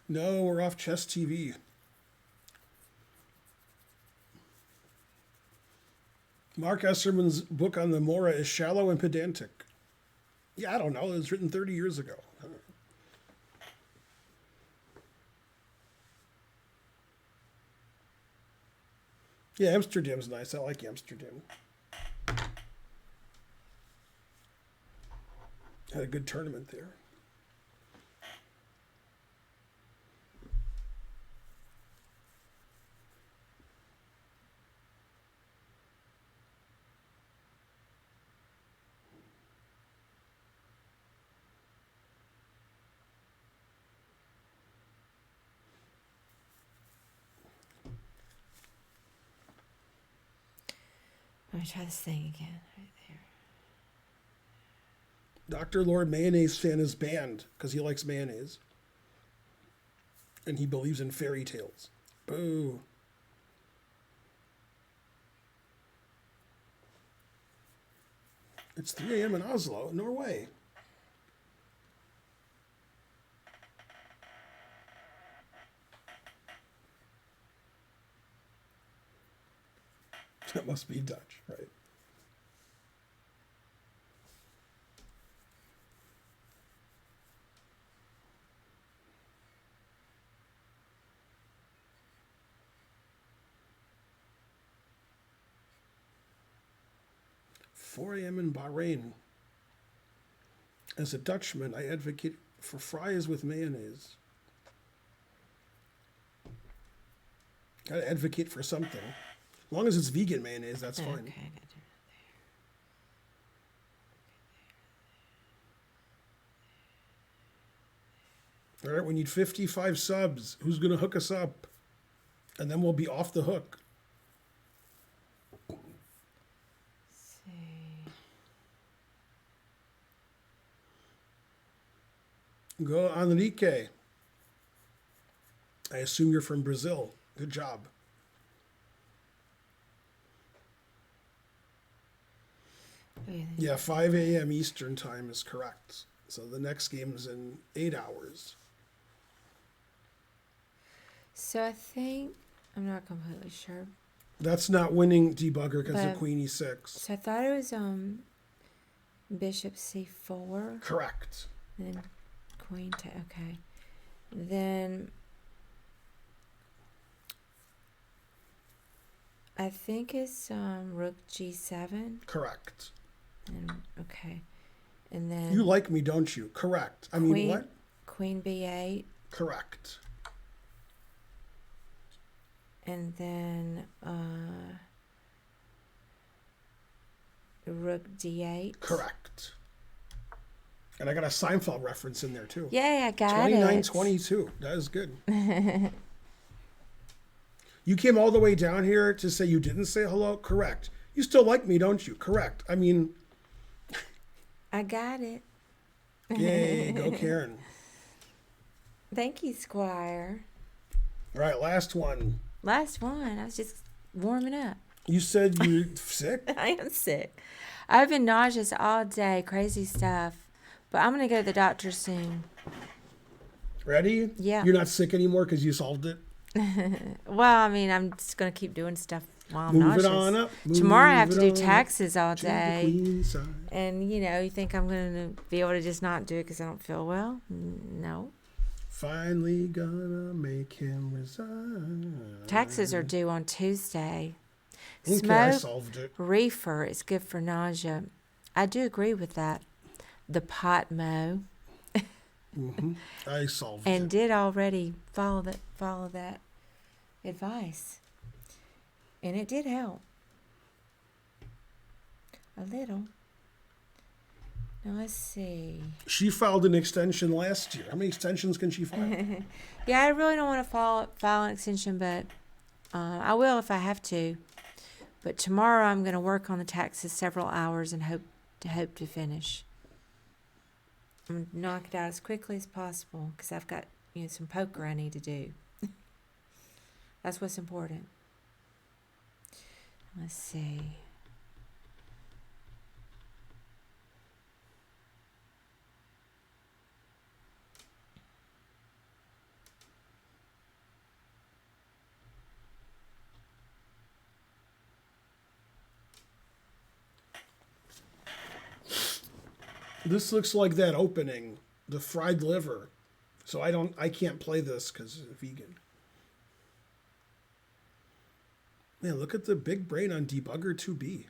No, we're off Chess TV. Mark Esserman's book on the Mora is shallow and pedantic. Yeah, I don't know. It was written 30 years ago. Yeah, Amsterdam's nice. I like Amsterdam. Had a good tournament there. Let me try this thing again. Right there. Dr. Lord Mayonnaise fan is banned because he likes mayonnaise. And he believes in fairy tales. Boo. It's 3 a.m. in Oslo, Norway. That must be Dutch, right? "4 a.m. in Bahrain. As a Dutchman, I advocate for fries with mayonnaise. Gotta advocate for something. As long as it's vegan mayonnaise, that's fine. Okay, I got it. All right, we need 55 subs. Who's going to hook us up? And then we'll be off the hook. See. Go Enrique. I assume you're from Brazil. Good job. Yeah, 5 a.m. Eastern time is correct. So the next game is in 8 hours. So I think, I'm not completely sure. That's not winning debugger because of But- Queen E6. So I thought it was Bishop C4 Correct. and then Queen to, okay. Then I think it's Rook G7 Correct. and okay. And then You like me, don't you? Correct. I mean, Queen- what? Queen B8 Correct. and then Rook D8. Correct. And I got a Seinfeld reference in there too. Yay, I got 29-22. That is good. You came all the way down here to say you didn't say hello? Correct. You still like me, don't you? Correct. I mean, I got it. yay, go Karen. Thank you, Squire. All right, last one. Last one. I was just warming up. You said you're sick? I am sick. I've been nauseous all day. Crazy stuff. But I'm going to go to the doctor soon. Ready? Yeah. You're not sick anymore because you solved it? Well, I mean, I'm just going to keep doing stuff while I'm Move nauseous. it on up. Tomorrow I have to move do it on up taxes all to the day. queen side. And, you know, you think I'm going to be able to just not do it because I don't feel well? No. Finally gonna make him resign. Taxes are due on Tuesday. Okay, I Smoke solved it. reefer is good for nausea. I do agree with that. The pot mo. I solved And it. did already follow that advice. And it did help. A little. Now let's see. She filed an extension last year. How many extensions can she file? Yeah, I really don't want to file an extension, but I will if I have to. But tomorrow I'm going to work on the taxes several hours and hope to finish. I'm going to knock it out as quickly as possible because I've got some poker I need to do. That's what's important. Let's see. This looks like that opening, the fried liver. So I can't play this because it's vegan. Man, look at the big brain on Debugger 2B.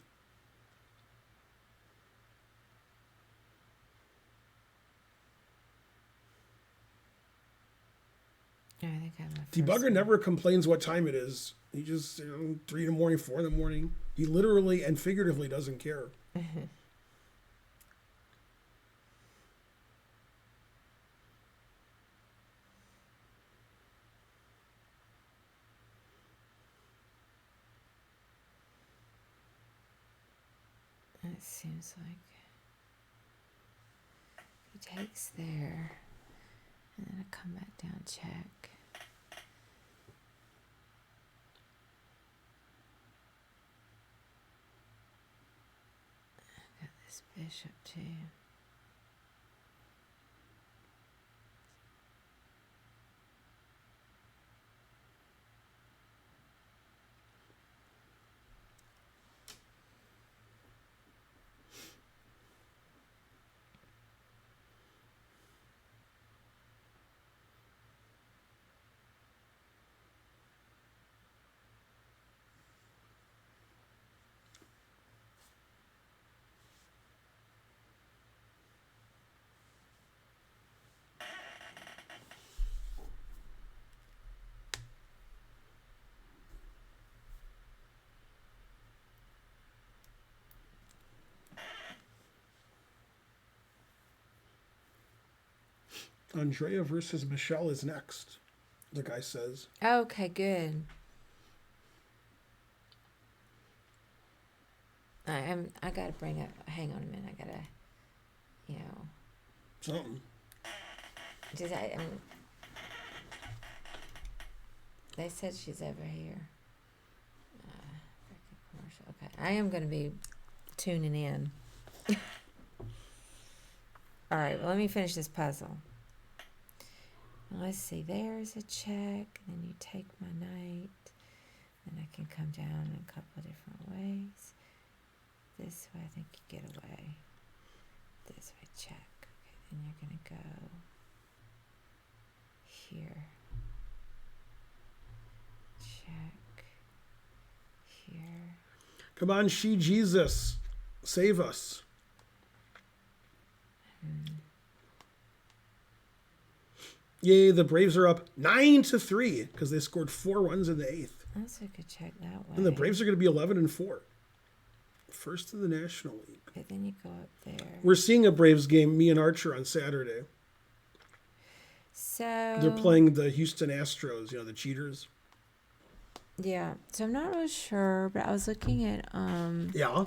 I think I have my first Debugger one. never complains what time it is. He just, 3 in the morning, 4 in the morning. He literally and figuratively doesn't care. It seems like he takes there, and then I come back down, check. Got this bishop too. Andrea versus Michelle is next, the guy says. Okay, good. I gotta bring up. Hang on a minute. I gotta, Something. just I mean, they said she's over here. Commercial. Okay, I am gonna be tuning in. All right. Well, let me finish this puzzle. Now, let's see. There's a check. Then you take my knight. Then I can come down in a couple of different ways. This way, I think you get away. This way, check. Okay, then you're going to go here. Check. Here. Come on, she Jesus. Save us. Yay, the Braves are up 9-3 because they scored 4 runs in the 8th. Also could check that way. And the Braves are going to be 11-4. First in the National League. But then you go up there. We're seeing a Braves game, me and Archer, on Saturday. So They're playing the Houston Astros, the cheaters. Yeah. So I'm not really sure, but I was looking at Yeah.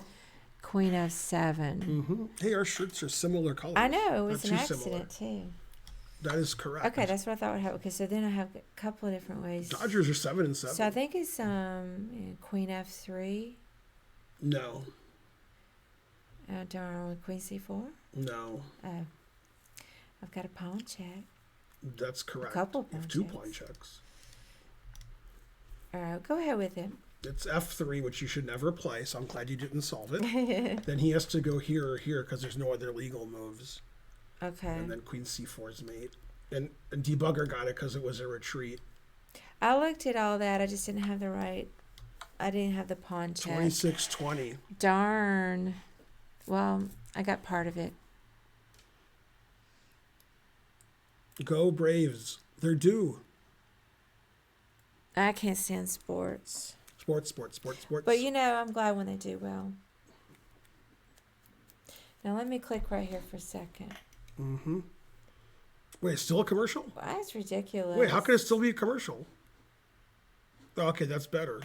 Queen F7. Mm-hmm. Hey, our shirts are similar colors. I know, it was Not an too similar. accident too. That is correct. Okay, that's what I thought would happen. Okay, so then I have a couple of different ways. Dodgers are 7-7. So I think it's Queen F3. No. Darn, with Queen C4. No. Oh, I've got a pawn check. That's correct. A couple You have pawn 2 checks. pawn checks. All right, go ahead with it. It's F3, which you should never play, so I'm glad you didn't solve it. Then he has to go here or here because there's no other legal moves. Okay. And then Queen C4's mate. And Debugger got it because it was a retreat. I looked at all that. I just didn't have the right. I didn't have the pawn check. 26-20. Darn. Well, I got part of it. Go Braves. They're due. I can't stand sports. Sports. But I'm glad when they do well. Now let me click right here for a second. Mm-hmm. Wait, it's still a commercial? Well, that's ridiculous. Wait, how can it still be a commercial? Oh, okay, that's better.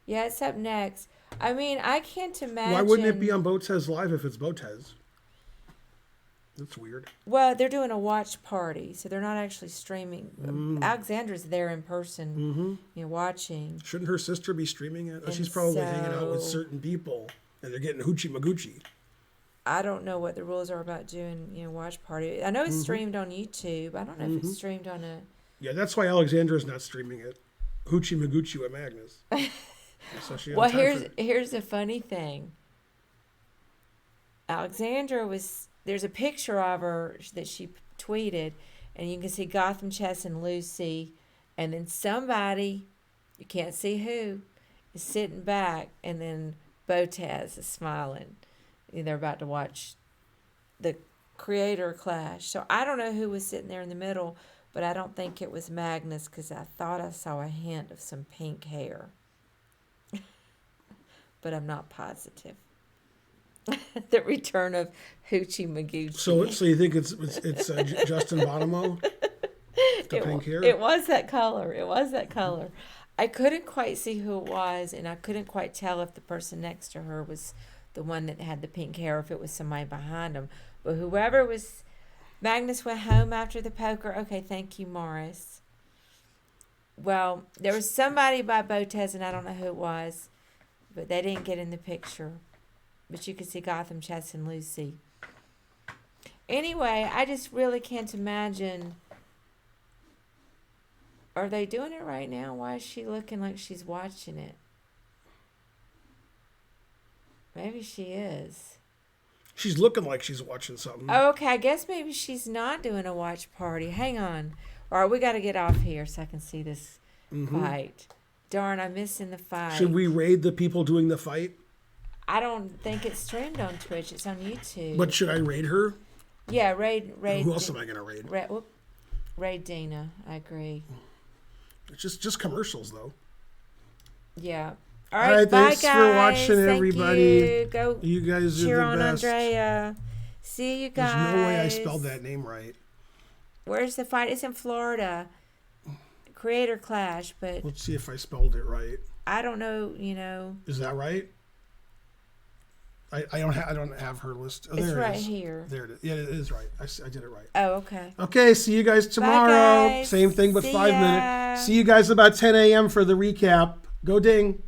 Yeah, it's up next. I mean, I can't imagine. Why wouldn't it be on Botez Live if it's Botez? That's weird. Well, they're doing a watch party, so they're not actually streaming. Alexandra's there in person, watching. Shouldn't her sister be streaming it? And She's probably hanging out with so- certain people, and they're getting hoochie magoochie. I don't know what the rules are about doing, watch party. I know it's streamed on YouTube. I don't know if it's streamed on a. Yeah, that's why Alexandra's not streaming it. Hoochie magoochie with Magnus. So she had Well, time for it. here's the funny thing. Alexandra was there's a picture of her that she tweeted, and you can see Gotham Chess and Lucy, and then somebody, you can't see who, is sitting back, and then Botez is smiling. They're about to watch the creator clash. So I don't know who was sitting there in the middle, but I don't think it was Magnus because I thought I saw a hint of some pink hair. But I'm not positive. The return of Hoochie Maguchi. So you think it's Justin Bonomo? The pink hair? It was that color. It was that color. I couldn't quite see who it was, and I couldn't quite tell if the person next to her was the one that had the pink hair, or if it was somebody behind him. But whoever was, Magnus went home after the poker. Okay, thank you, Morris. Well, there was somebody by Botez, and I don't know who it was, but they didn't get in the picture. But you could see Gotham Chess and Lucy. Anyway, I just really can't imagine. Are they doing it right now? Why is she looking like she's watching it? Maybe she is. She's looking like she's watching something. Oh, okay, I guess maybe she's not doing a watch party. Hang on. All right, we got to get off here so I can see this fight. Darn, I'm missing the fight. Should we raid the people doing the fight? I don't think it's streamed on Twitch. It's on YouTube. But should I raid her? Yeah, raid. Who else am I going to raid? Raid Dina. I agree. It's just commercials, though. Yeah. All right, bye, thanks guys. for watching, Thank everybody. You. Go you guys cheer are the on best. Andrea. See you guys. There's no way I spelled that name right. Where's the fight? It's in Florida. Creator Clash, but Let's see if I spelled it right. I don't know. You know. Is that right? I don't have her list. Oh, It's there right it is. here. There it is. Yeah, it is right. I did it right. Oh, okay. Okay, see you guys tomorrow. Bye, guys. Same thing, but See 5 ya. minutes. See you guys about 10 a.m. for the recap. Go Ding.